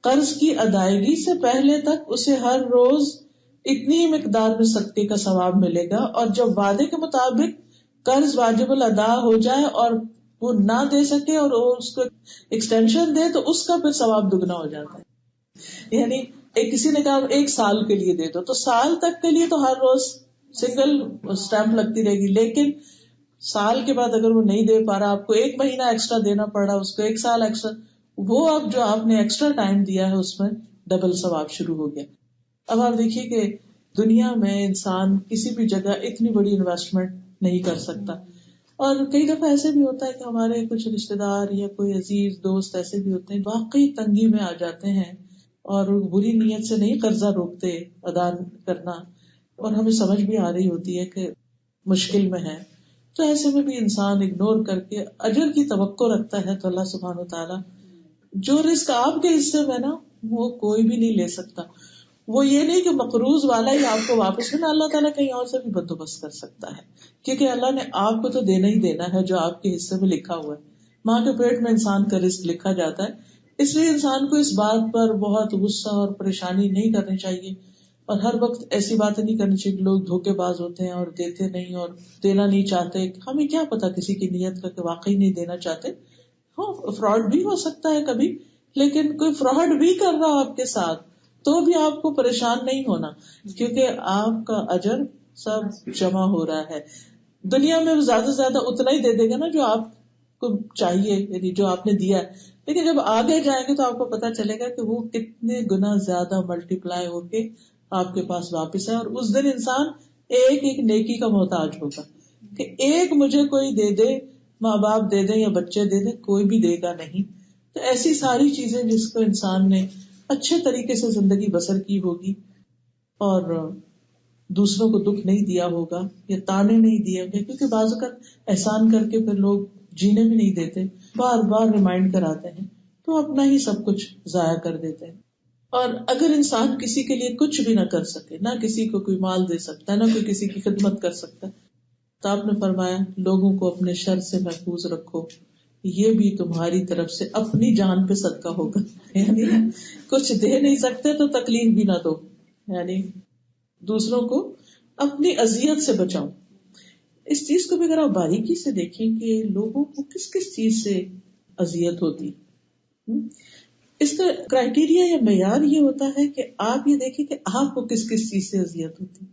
قرض کی ادائیگی سے پہلے تک اسے ہر روز اتنی مقدار میں صدقے کا ثواب ملے گا، اور جب وعدے کے مطابق قرض واجب الادا ہو جائے اور وہ نہ دے سکے اور وہ اس کو ایکسٹینشن دے تو اس کا پھر ثواب دگنا ہو جاتا ہے. یعنی کسی نے کہا ایک سال کے لیے دے دو، تو سال تک کے لیے تو ہر روز سنگل اسٹیمپ لگتی رہے گی. لیکن سال کے بعد اگر وہ نہیں دے پا رہا، آپ کو 1 مہینہ ایکسٹرا دینا پڑ رہا، اس کو 1 سال ایکسٹرا، وہ اب جو آپ نے ایکسٹرا ٹائم دیا ہے اس میں ڈبل ثواب شروع ہو گیا. اب آپ دیکھیے کہ دنیا میں انسان کسی بھی جگہ اتنی بڑی انویسٹمنٹ نہیں کر سکتا. اور کئی دفعہ ایسے بھی ہوتا ہے کہ ہمارے کچھ رشتے دار یا کوئی عزیز دوست ایسے بھی ہوتے ہیں واقعی تنگی میں آ جاتے ہیں اور بری نیت سے نہیں قرضہ روکتے ادا کرنا، اور ہمیں سمجھ بھی آ رہی ہوتی ہے کہ مشکل میں ہے، تو ایسے میں بھی انسان اگنور کر کے اجر کی توقع رکھتا ہے. تو اللہ سبحانہ وتعالیٰ جو رزق آپ کے حصے میں نا وہ کوئی بھی نہیں لے سکتا. وہ یہ نہیں کہ مقروض والا ہی آپ کو واپس لینا، اللہ تعالیٰ کہیں اور سے بھی بندوبست کر سکتا ہے، کیونکہ اللہ نے آپ کو تو دینا ہی دینا ہے جو آپ کے حصے میں لکھا ہوا ہے. ماں کے پیٹ میں انسان کا رزق لکھا جاتا ہے. اس لیے انسان کو اس بات پر بہت غصہ اور پریشانی نہیں کرنی چاہیے، اور ہر وقت ایسی باتیں نہیں کرنی چاہیے کہ لوگ دھوکے باز ہوتے ہیں اور دیتے نہیں اور دینا نہیں چاہتے. ہمیں کیا پتا کسی کی نیت کا کہ واقعی نہیں دینا چاہتے. ہاں فراڈ بھی ہو سکتا ہے کبھی، لیکن کوئی فراڈ بھی کر رہا آپ کے ساتھ تو بھی آپ کو پریشان نہیں ہونا، کیونکہ آپ کا اجر سب جمع ہو رہا ہے. دنیا میں زیادہ سے زیادہ اتنا ہی دے دے گا نا جو آپ کو چاہیے، یعنی جو آپ نے دیا ہے. لیکن جب آگے جائیں گے تو آپ کو پتا چلے گا کہ وہ کتنے گنا زیادہ ملٹی پلائی ہو کے آپ کے پاس واپس ہے. اور اس دن انسان ایک ایک نیکی کا محتاج ہوگا کہ ایک مجھے کوئی دے دے، ماں باپ دے دیں یا بچے دے دیں، کوئی بھی دے گا نہیں. تو ایسی ساری چیزیں جس کو انسان نے اچھے طریقے سے زندگی بسر کی ہوگی اور دوسروں کو دکھ نہیں دیا ہوگا یا تانے نہیں دیے ہوں گے، کیونکہ بعض اوقات احسان کر کے پھر لوگ جینے بھی نہیں دیتے، بار بار ریمائنڈ کراتے ہیں، تو اپنا ہی سب کچھ ضائع کر دیتے ہیں. اور اگر انسان کسی کے لیے کچھ بھی نہ کر سکے، نہ کسی کو کوئی مال دے سکتا ہے، نہ کوئی کسی کی خدمت کر سکتا ہے، تو آپ نے فرمایا لوگوں کو اپنے شر سے محفوظ رکھو، یہ بھی تمہاری طرف سے اپنی جان پہ صدقہ ہوگا. یعنی کچھ دے نہیں سکتے تو تکلیف بھی نہ دو، یعنی دوسروں کو اپنی اذیت سے بچاؤ. اس چیز کو بھی اگر آپ باریکی سے دیکھیں کہ لوگوں کو کس کس چیز سے اذیت ہوتی، اس کا کرائٹیریا یا معیار یہ ہوتا ہے کہ آپ یہ دیکھیں کہ آپ کو کس کس چیز سے اذیت ہوتی.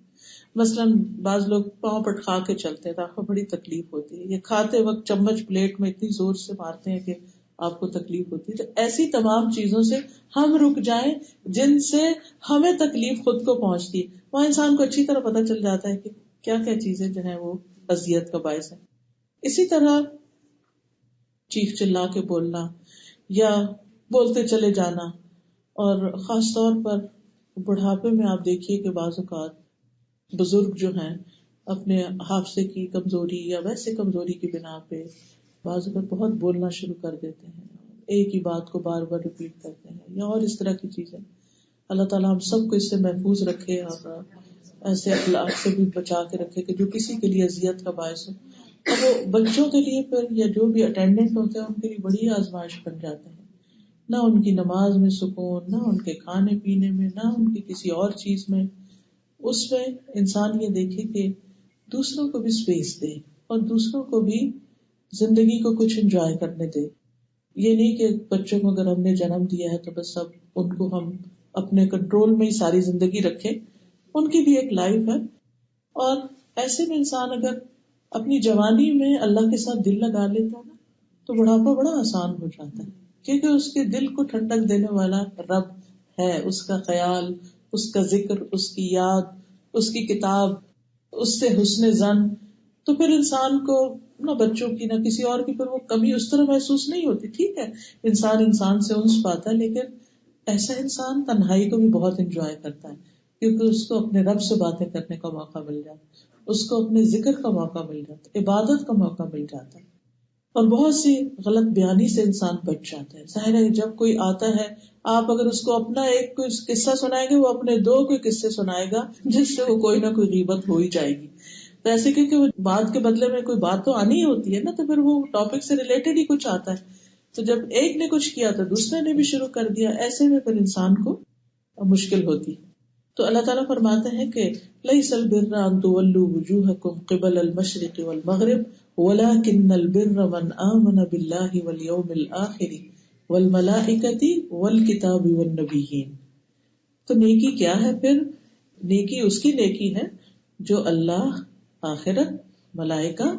مثلاً بعض لوگ پاؤں پٹخا کے چلتے ہیں تو آپ کو بڑی تکلیف ہوتی ہے، یا کھاتے وقت چمچ پلیٹ میں اتنی زور سے مارتے ہیں کہ آپ کو تکلیف ہوتی ہے. تو ایسی تمام چیزوں سے ہم رک جائیں جن سے ہمیں تکلیف خود کو پہنچتی ہے. وہاں انسان کو اچھی طرح پتہ چل جاتا ہے کہ کیا کیا چیزیں جو ہیں وہ اذیت کا باعث ہے. اسی طرح چیخ چلا کے بولنا یا بولتے چلے جانا، اور خاص طور پر بڑھاپے میں آپ دیکھیے کہ بعض اوقات بزرگ جو ہیں اپنے حافظے کی کمزوری یا ویسے کمزوری کی بنا پہ بعض اوقات بہت بولنا شروع کر دیتے ہیں، ایک ہی بات کو بار بار ریپیٹ کرتے ہیں یا اور اس طرح کی چیزیں. اللہ تعالیٰ ہم سب کو اس سے محفوظ رکھے اور ایسے اخلاق سے بھی بچا کے رکھے کہ جو کسی کے لیے اذیت کا باعث ہو. اور وہ بچوں کے لیے پھر یا جو بھی اٹینڈنٹ ہوتے ہیں ان کے لیے بڑی آزمائش بن جاتے ہیں، نہ ان کی نماز میں سکون، نہ ان کے کھانے پینے میں، نہ ان کی کسی اور چیز میں. اس میں انسان یہ دیکھے کہ دوسروں کو بھی اسپیس دے اور دوسروں کو بھی زندگی کو کچھ انجوائے کرنے دے. یہ نہیں کہ بچوں کو اگر ہم نے جنم دیا ہے تو بس اب ان کو ہم اپنے کنٹرول میں ہی ساری زندگی رکھے، ان کی بھی ایک لائف ہے. اور ایسے میں انسان اگر اپنی جوانی میں اللہ کے ساتھ دل لگا لیتا ہے نا تو بڑھاپا بڑا آسان ہو جاتا ہے، کیونکہ اس کے دل کو ٹھنڈک دینے والا رب ہے، اس کا خیال، اس کا ذکر، اس کی یاد، اس کی کتاب، اس سے حسن ظن. تو پھر انسان کو نہ بچوں کی نہ کسی اور کی پھر وہ کمی اس طرح محسوس نہیں ہوتی. ٹھیک ہے انسان سے انس پاتا ہے، لیکن ایسا انسان تنہائی کو بھی بہت انجوائے کرتا ہے، کیونکہ اس کو اپنے رب سے باتیں کرنے کا موقع مل جاتا ہے، اس کو اپنے ذکر کا موقع مل جاتا ہے، عبادت کا موقع مل جاتا ہے، اور بہت سی غلط بیانی سے انسان بچ جاتا ہے. ظاہر ہے جب کوئی آتا ہے آپ اگر اس کو اپنا ایک کوئی قصہ سنائیں گے وہ اپنے 2 کوئی قصے سنائے گا جس سے وہ کوئی نہ کوئی غیبت ہو ہی جائے گی. تو ایسے کیونکہ وہ بات کے بدلے میں کوئی بات تو آنی ہی ہوتی ہے نا، تو پھر وہ ٹاپک سے ریلیٹڈ ہی کچھ آتا ہے. تو جب ایک نے کچھ کیا تو دوسرے نے بھی شروع کر دیا، ایسے میں پھر انسان کو مشکل ہوتی. تو اللہ تعالیٰ فرماتے ہیں کہ لَيْسَ الْبِرَّ أَن تُوَلُّوا وُجُوهَكُمْ قِبَلَ الْمَشْرِقِ وَالْمَغْرِبِ وَلَكِنَّ الْبِرَّ مَنْ آمَنَ بِاللَّهِ وَالْيَوْمِ الْآخِرِ وَالْمَلَائِكَةِ وَالْكِتَابِ وَالنَّبِيِّينَ. تو نیکی کیا ہے پھر؟ نیکی اس کی نیکی ہے جو اللہ، آخرت، ملائکہ،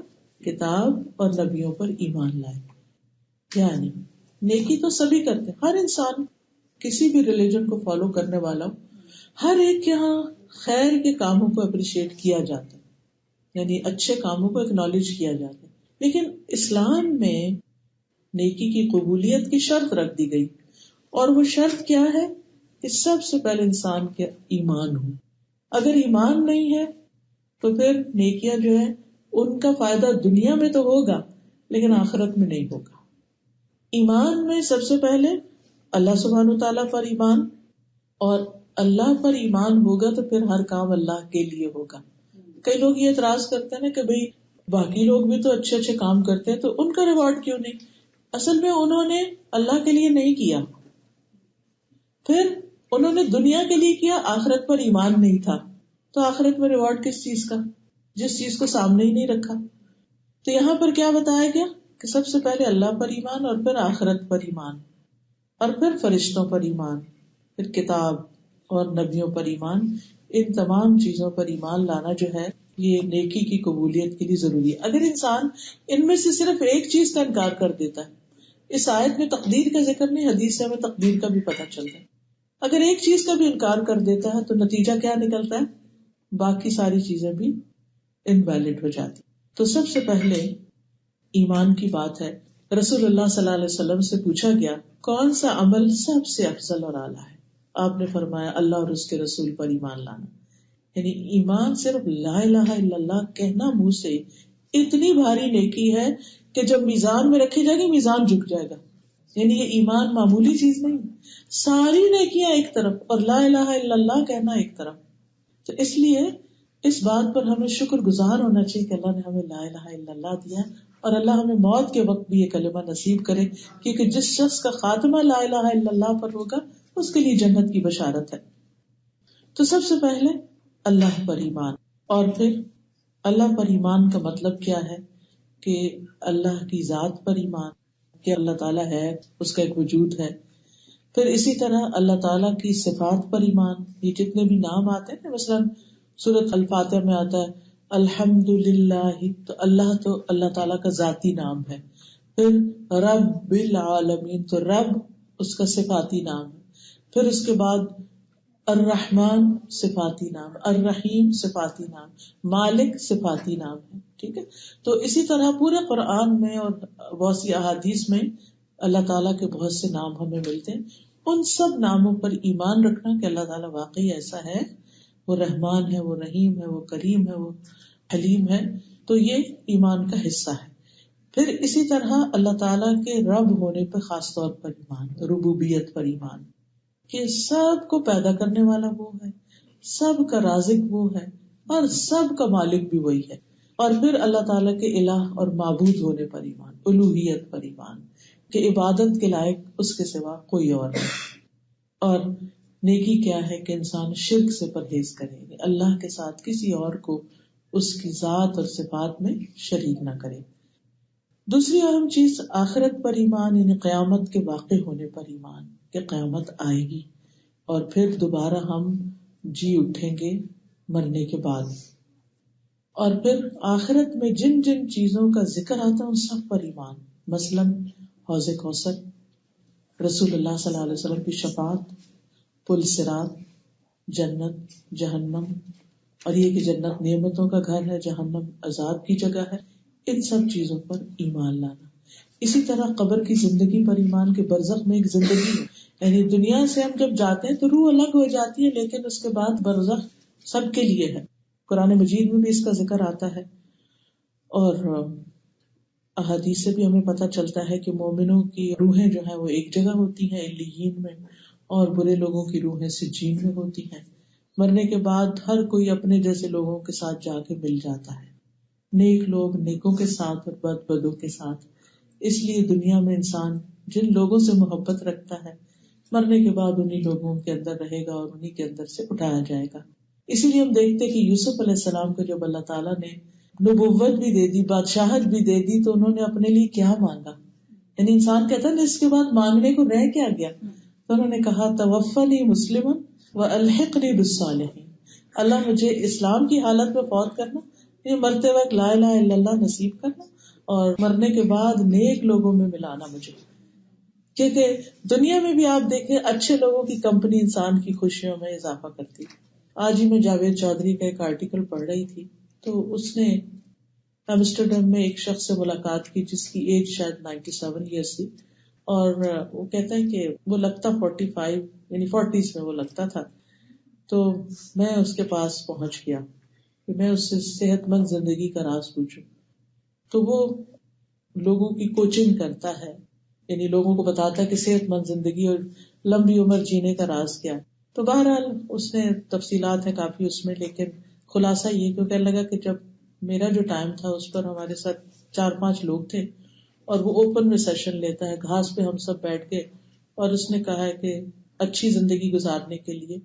کتاب اور نبیوں پر ایمان لائے. یعنی نیکی تو سبھی کرتے، ہر انسان کسی بھی ریلیجن کو فالو کرنے والا ہر ایک کے یہاں خیر کے کاموں کو اپریشیٹ کیا جاتا ہے، یعنی اچھے کاموں کو اکنالج کیا جاتا ہے. لیکن اسلام میں نیکی کی قبولیت کی شرط رکھ دی گئی، اور وہ شرط کیا ہے کہ سب سے پہلے انسان کے ایمان ہو. اگر ایمان نہیں ہے تو پھر نیکیاں جو ہے ان کا فائدہ دنیا میں تو ہوگا لیکن آخرت میں نہیں ہوگا. ایمان میں سب سے پہلے اللہ سبحانہ وتعالیٰ پر ایمان، اور اللہ پر ایمان ہوگا تو پھر ہر کام اللہ کے لیے ہوگا. کئی لوگ یہ اعتراض کرتے ہیں نا کہ بھئی باقی لوگ بھی تو اچھے اچھے کام کرتے ہیں تو ان کا ریوارڈ کیوں نہیں؟ اصل میں انہوں نے اللہ کے لیے نہیں کیا، پھر انہوں نے دنیا کے لیے کیا، آخرت پر ایمان نہیں تھا، تو آخرت میں ریوارڈ کس چیز کا، جس چیز کو سامنے ہی نہیں رکھا. تو یہاں پر کیا بتایا گیا کہ سب سے پہلے اللہ پر ایمان، اور پھر آخرت پر ایمان، اور پھر فرشتوں پر ایمان، پھر کتاب اور نبیوں پر ایمان. ان تمام چیزوں پر ایمان لانا جو ہے یہ نیکی کی قبولیت کے لیے ضروری ہے. اگر انسان ان میں سے صرف ایک چیز کا انکار کر دیتا ہے، اس آیت میں تقدیر کا ذکر نہیں، حدیث سے ہمیں تقدیر کا بھی پتہ چلتا ہے، اگر ایک چیز کا بھی انکار کر دیتا ہے تو نتیجہ کیا نکلتا ہے؟ باقی ساری چیزیں بھی انویلڈ ہو جاتی. تو سب سے پہلے ایمان کی بات ہے. رسول اللہ صلی اللہ علیہ وسلم سے پوچھا گیا کون سا عمل سب سے افضل اور اعلیٰ ہے؟ آپ نے فرمایا اللہ اور اس کے رسول پر ایمان لانا. یعنی ایمان صرف لا الہ الا اللہ کہنا منہ سے اتنی بھاری نیکی ہے کہ جب میزان میں رکھی جائے گی میزان جھک جائے گا. یعنی یہ ایمان معمولی چیز نہیں، ساری نیکیاں ایک طرف اور لا الہ الا اللہ کہنا ایک طرف. تو اس لیے اس بات پر ہمیں شکر گزار ہونا چاہیے کہ اللہ نے ہمیں لا الہ الا اللہ دیا، اور اللہ ہمیں موت کے وقت بھی یہ کلمہ نصیب کرے، کیونکہ جس شخص کا خاتمہ لا الہ الا اللہ پر ہوگا اس کے لیے جنت کی بشارت ہے. تو سب سے پہلے اللہ پر ایمان، اور پھر اللہ پر ایمان کا مطلب کیا ہے کہ اللہ کی ذات پر ایمان کہ اللہ تعالیٰ ہے، اس کا ایک وجود ہے. پھر اسی طرح اللہ تعالیٰ کی صفات پر ایمان، یہ جتنے بھی نام آتے ہیں مثلا سورۃ الفاتحہ میں آتا ہے الحمد للہ، تو اللہ تعالیٰ کا ذاتی نام ہے. پھر رب العالمین، تو رب اس کا صفاتی نام ہے. پھر اس کے بعد الرحمن صفاتی نام، الرحیم صفاتی نام، مالک صفاتی نام ہے. ٹھیک ہے، تو اسی طرح پورے قرآن میں اور بہت سی احادیث میں اللہ تعالیٰ کے بہت سے نام ہمیں ملتے ہیں. ان سب ناموں پر ایمان رکھنا کہ اللہ تعالیٰ واقعی ایسا ہے، وہ رحمان ہے، وہ رحیم ہے، وہ کریم ہے، وہ حلیم ہے، تو یہ ایمان کا حصہ ہے. پھر اسی طرح اللہ تعالیٰ کے رب ہونے پر خاص طور پر ایمان، ربوبیت پر ایمان کہ سب کو پیدا کرنے والا وہ ہے، سب کا رازق وہ ہے، اور سب کا مالک بھی وہی ہے. اور پھر اللہ تعالیٰ کے الہ اور معبود ہونے پر ایمان، الوہیت پر ایمان کہ عبادت کے لائق اس کے سوا کوئی اور نہیں. اور نیکی کیا ہے کہ انسان شرک سے پرہیز کرے، اللہ کے ساتھ کسی اور کو اس کی ذات اور صفات میں شریک نہ کرے. دوسری اہم چیز آخرت پر ایمان، یعنی قیامت کے واقع ہونے پر ایمان کہ قیامت آئے گی اور پھر دوبارہ ہم جی اٹھیں گے مرنے کے بعد. اور پھر آخرت میں جن جن چیزوں کا ذکر آتا ہے ان سب پر ایمان، مثلاً حوض کوثر، رسول اللہ صلی اللہ علیہ وسلم کی شفاعت، پل صراط، جنت، جہنم، اور یہ کہ جنت نعمتوں کا گھر ہے، جہنم عذاب کی جگہ ہے. ان سب چیزوں پر ایمان لانا. اسی طرح قبر کی زندگی پر ایمان کہ برزخ میں ایک زندگی ہے، یعنی دنیا سے ہم جب جاتے ہیں تو روح الگ ہو جاتی ہے لیکن اس کے بعد برزخ سب کے لیے ہے. قرآن مجید میں بھی اس کا ذکر آتا ہے، اور احادیث سے بھی ہمیں پتہ چلتا ہے کہ مومنوں کی روحیں جو ہیں وہ ایک جگہ ہوتی ہیں علیین میں، اور برے لوگوں کی روحیں سجین میں ہوتی ہیں. مرنے کے بعد ہر کوئی اپنے جیسے لوگوں کے ساتھ جا کے مل جاتا ہے، نیک لوگ نیکوں کے ساتھ اور بد بدوں کے ساتھ. اس لیے دنیا میں انسان جن لوگوں سے محبت رکھتا ہے مرنے کے بعد انہی لوگوں کے اندر رہے گا اور انہی کے اندر سے اٹھایا جائے گا. اسی لیے ہم دیکھتے کہ یوسف علیہ السلام کو جب اللہ تعالیٰ نے نبوت بھی دے دی، بادشاہت بھی دے دی، تو انہوں نے اپنے لیے کیا مانگا. یعنی انسان کہتا ہے نا اس کے بعد مانگنے کو رہ کیا گیا، تو انہوں نے کہا توفنی مسلما والحقنی بالصالحین، اللہ مجھے اسلام کی حالت میں فوت کرنا، یہ مرتے وقت لا الہ الا اللہ نصیب کرنا، اور مرنے کے بعد نیک لوگوں میں ملانا مجھے. کیونکہ دنیا میں بھی آپ دیکھیں اچھے لوگوں کی کمپنی انسان کی خوشیوں میں اضافہ کرتی ہے. آج ہی میں جاوید چودھری کا ایک آرٹیکل پڑھ رہی تھی، تو اس نے ایمسٹرڈیم میں ایک شخص سے ملاقات کی جس کی ایج شاید 97 ایئرس تھی، اور وہ کہتا ہے کہ وہ لگتا 45 یعنی 40s میں وہ لگتا تھا. تو میں اس کے پاس پہنچ گیا کہ میں اس سے صحت مند زندگی کا راز پوچھوں. تو وہ لوگوں کی کوچنگ کرتا ہے، یعنی لوگوں کو بتاتا ہے کہ صحت مند زندگی اور لمبی عمر جینے کا راز کیا. تو بہرحال اس نے تفصیلات ہے کافی اس میں، لیکن خلاصہ یہ کہ کہنے لگا کہ جب میرا جو ٹائم تھا اس پر ہمارے ساتھ 4-5 لوگ تھے، اور وہ اوپن میں سیشن لیتا ہے، گھاس پہ ہم سب بیٹھ کے، اور اس نے کہا ہے کہ اچھی زندگی گزارنے کے لیے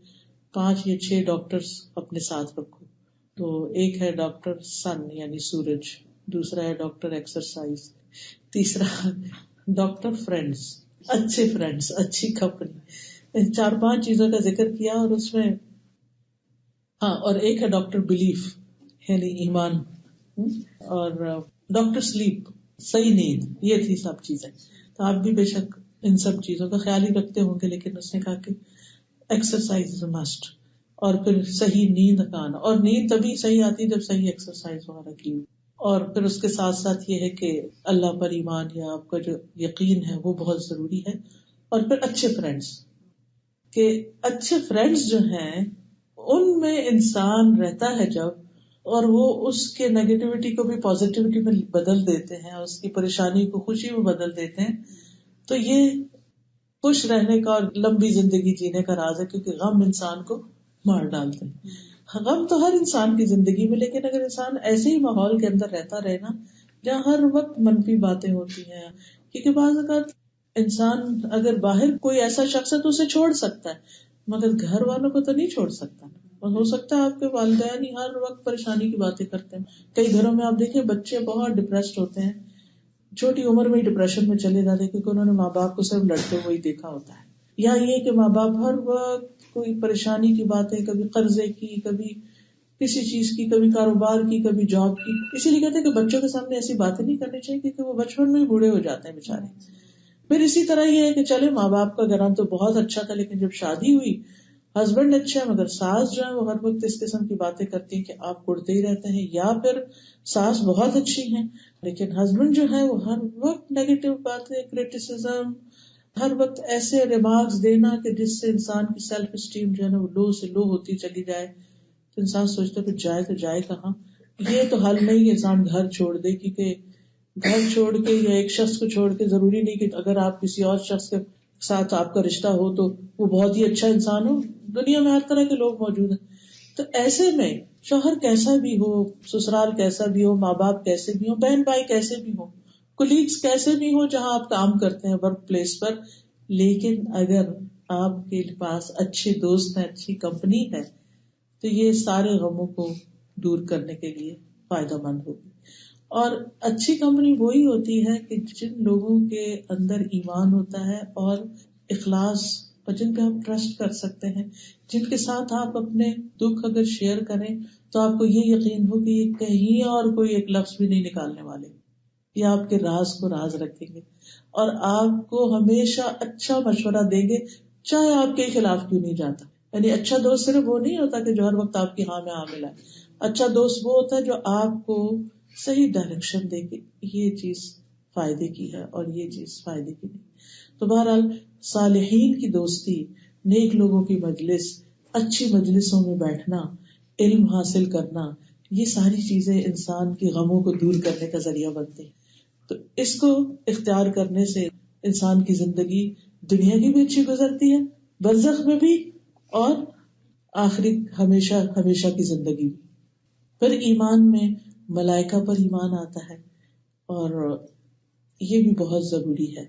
5 یا 6 ڈاکٹرز اپنے ساتھ رکھو. تو ایک ہے ڈاکٹر سن یعنی سورج، دوسرا ہے ڈاکٹر ایکسرسائز، تیسرا ڈاکٹر فرینڈز، اچھے فرینڈز، اچھی کمپنی. 4-5 چیزوں کا ذکر کیا، اور اس میں اور ایک ہے ڈاکٹر بلیف یعنی ایمان، اور ڈاکٹر سلیپ صحیح نیند. یہ تھی سب چیزیں. تو آپ بھی بے شک ان سب چیزوں کا خیال ہی رکھتے ہوں گے، لیکن اس نے کہا کہ ایکسرسائز از مسٹ، اور پھر صحیح نیند کا آنا، اور نیند تبھی صحیح آتی جب صحیح ایکسرسائز وغیرہ کی. اور پھر اس کے ساتھ ساتھ یہ ہے کہ اللہ پر ایمان یا آپ کا جو یقین ہے وہ بہت ضروری ہے. اور پھر اچھے فرینڈز، کہ اچھے فرینڈز جو ہیں ان میں انسان رہتا ہے جب، اور وہ اس کے نیگیٹیوٹی کو بھی پازیٹیوٹی میں بدل دیتے ہیں، اس کی پریشانی کو خوشی میں بدل دیتے ہیں. تو یہ خوش رہنے کا اور لمبی زندگی جینے کا راز ہے، کیونکہ غم انسان کو مار ڈالتے ہیں. غم تو ہر انسان کی زندگی میں، لیکن اگر انسان ایسے ہی ماحول کے اندر رہتا رہے نا جہاں ہر وقت منفی باتیں ہوتی ہیں، کیونکہ بعض اوقات انسان اگر باہر کوئی ایسا شخص ہے تو اسے چھوڑ سکتا ہے، مگر گھر والوں کو تو نہیں چھوڑ سکتا. اور ہو سکتا ہے آپ کے والدین ہی ہر وقت پریشانی کی باتیں کرتے ہیں. کئی گھروں میں آپ دیکھیں بچے بہت ڈپریسڈ ہوتے ہیں، چھوٹی عمر میں ہی ڈپریشن میں چلے جاتے ہیں، کیونکہ انہوں نے ماں باپ کو صرف لڑتے ہوئے ہی دیکھا ہوتا ہے. یا یہ کہ ماں باپ ہر وقت کوئی پریشانی کی باتیں، کبھی قرضے کی، کبھی کسی چیز کی، کبھی کاروبار کی، کبھی جاب کی. اسی لیے کہتے ہیں کہ بچوں کے سامنے ایسی باتیں نہیں کرنی چاہیے، کیونکہ وہ بچپن میں ہی بوڑھے ہو جاتے ہیں بےچارے. پھر اسی طرح یہ ہے کہ چلے ماں باپ کا گھران تو بہت اچھا تھا، لیکن جب شادی ہوئی ہسبینڈ اچھا ہے مگر ساس جو ہے وہ ہر وقت اس قسم کی باتیں کرتی ہیں کہ آپ کڑتے ہی رہتے ہیں، یا پھر ساس بہت اچھی ہیں لیکن ہسبینڈ جو ہے وہ ہر وقت نیگیٹو باتیں، کریٹیسزم، ہر وقت ایسے ریمارکس دینا کہ جس سے انسان کی سیلف اسٹیم جو ہے نا وہ لو سے لو ہوتی چلی جائے. تو انسان سوچتا ہے کہ جائے تو جائے کہاں. یہ تو حل نہیں کہ انسان گھر چھوڑ دے، کیونکہ گھر چھوڑ کے یا ایک شخص کو چھوڑ کے ضروری نہیں کہ اگر آپ کسی اور شخص کے ساتھ آپ کا رشتہ ہو تو وہ بہت ہی اچھا انسان ہو. دنیا میں ہر طرح کے لوگ موجود ہیں. تو ایسے میں شوہر کیسا بھی ہو، سسرال کیسا بھی ہو، ماں باپ کیسے بھی ہو، بہن بھائی کیسے بھی ہو، کولیگز کیسے بھی ہو جہاں آپ کام کرتے ہیں ورک پلیس پر، لیکن اگر آپ کے پاس اچھے دوست ہیں، اچھی کمپنی ہے، تو یہ سارے غموں کو دور کرنے کے لیے فائدہ مند ہوگی. اور اچھی کمپنی وہی ہوتی ہے کہ جن لوگوں کے اندر ایمان ہوتا ہے اور اخلاص، اور جن پہ آپ ٹرسٹ کر سکتے ہیں، جن کے ساتھ آپ اپنے دکھ اگر شیئر کریں تو آپ کو یہ یقین ہو کہ یہ کہیں اور کوئی ایک لفظ بھی نہیں نکالنے والے، یہ آپ کے راز کو راز رکھیں گے اور آپ کو ہمیشہ اچھا مشورہ دیں گے، چاہے آپ کے خلاف کیوں نہیں جاتا. یعنی اچھا دوست صرف وہ نہیں ہوتا کہ جو ہر وقت آپ کی ہاں میں ہاں ملائے. اچھا دوست وہ ہوتا ہے جو آپ کو صحیح ڈائریکشن دے کہ یہ چیز فائدے کی ہے اور یہ چیز فائدے کی نہیں. تو بہرحال صالحین کی دوستی، نیک لوگوں کی مجلس، اچھی مجلسوں میں بیٹھنا، علم حاصل کرنا، یہ ساری چیزیں انسان کے غموں کو دور کرنے کا ذریعہ بنتے ہیں. تو اس کو اختیار کرنے سے انسان کی زندگی دنیا کی بھی اچھی گزرتی ہے، برزخ میں بھی، اور آخری ہمیشہ ہمیشہ کی زندگی بھی. پھر ایمان میں ملائکہ پر ایمان آتا ہے، اور یہ بھی بہت ضروری ہے.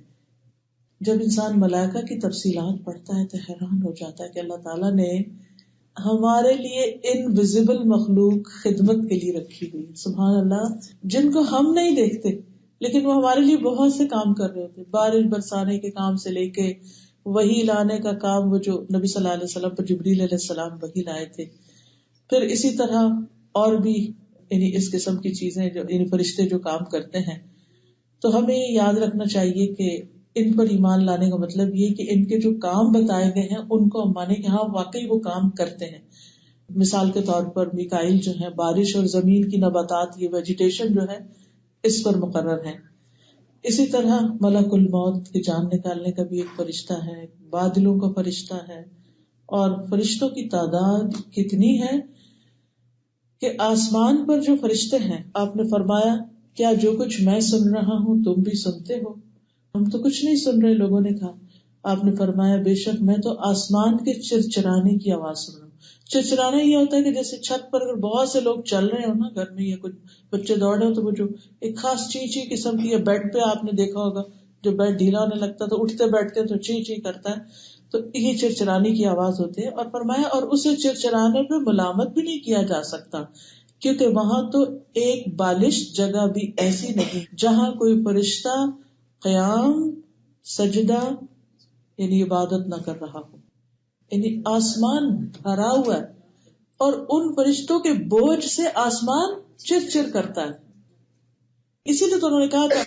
جب انسان ملائکہ کی تفصیلات پڑھتا ہے تو حیران ہو جاتا ہے کہ اللہ تعالیٰ نے ہمارے لیے انویزیبل مخلوق خدمت کے لیے رکھی ہوئی، سبحان اللہ، جن کو ہم نہیں دیکھتے لیکن وہ ہمارے لیے بہت سے کام کر رہے ہوتے. بارش برسانے کے کام سے لے کے وحی لانے کا کام، وہ جو نبی صلی اللہ علیہ وسلم پر جبریل علیہ السلام وحی لائے تھے، پھر اسی طرح اور بھی یعنی اس قسم کی چیزیں جو یعنی فرشتے جو کام کرتے ہیں، تو ہمیں یہ یاد رکھنا چاہیے کہ ان پر ایمان لانے کا مطلب یہ کہ ان کے جو کام بتائے گئے ہیں ان کو ہم مانیں کہ ہاں واقعی وہ کام کرتے ہیں. مثال کے طور پر میکائیل جو ہے بارش اور زمین کی نباتات، یہ ویجیٹیشن جو ہے اس پر مقرر ہے. اسی طرح ملک الموت کی جان نکالنے کا بھی ایک فرشتہ ہے، بادلوں کا فرشتہ ہے، اور فرشتوں کی تعداد کتنی ہے کہ آسمان پر جو فرشتے ہیں، آپ نے فرمایا کیا جو کچھ میں سن رہا ہوں تم بھی سنتے ہو؟ ہم تو کچھ نہیں سن رہے، لوگوں نے کہا. آپ نے فرمایا بے شک میں تو آسمان کے چرچرانے کی آواز سن رہا ہوں. چرچرانا یہ ہوتا ہے کہ جیسے چھت پر اگر بہت سے لوگ چل رہے ہو نا گھر میں، یا کچھ بچے دوڑ رہے ہو، تو وہ جو ایک خاص چی چی قسم کی، بیڈ پہ آپ نے دیکھا ہوگا جو بیڈ ڈھیلا ہونے لگتا ہے تو اٹھتے بیٹھتے تو چی چی کرتا ہے، تو یہ چرچرانے کی آواز ہوتی ہے. اور فرمایا اور اسے چرچرانے پہ ملامت بھی نہیں کیا جا سکتا، کیونکہ وہاں تو ایک بالش جگہ بھی ایسی نہیں جہاں کوئی فرشتہ قیام، سجدہ یعنی عبادت نہ کر رہا ہو. یعنی آسمان بھرا ہوا ہے اور ان فرشتوں کے بوجھ سے آسمان چر چر کرتا ہے. اسی لیے تو انہوں نے کہا تھا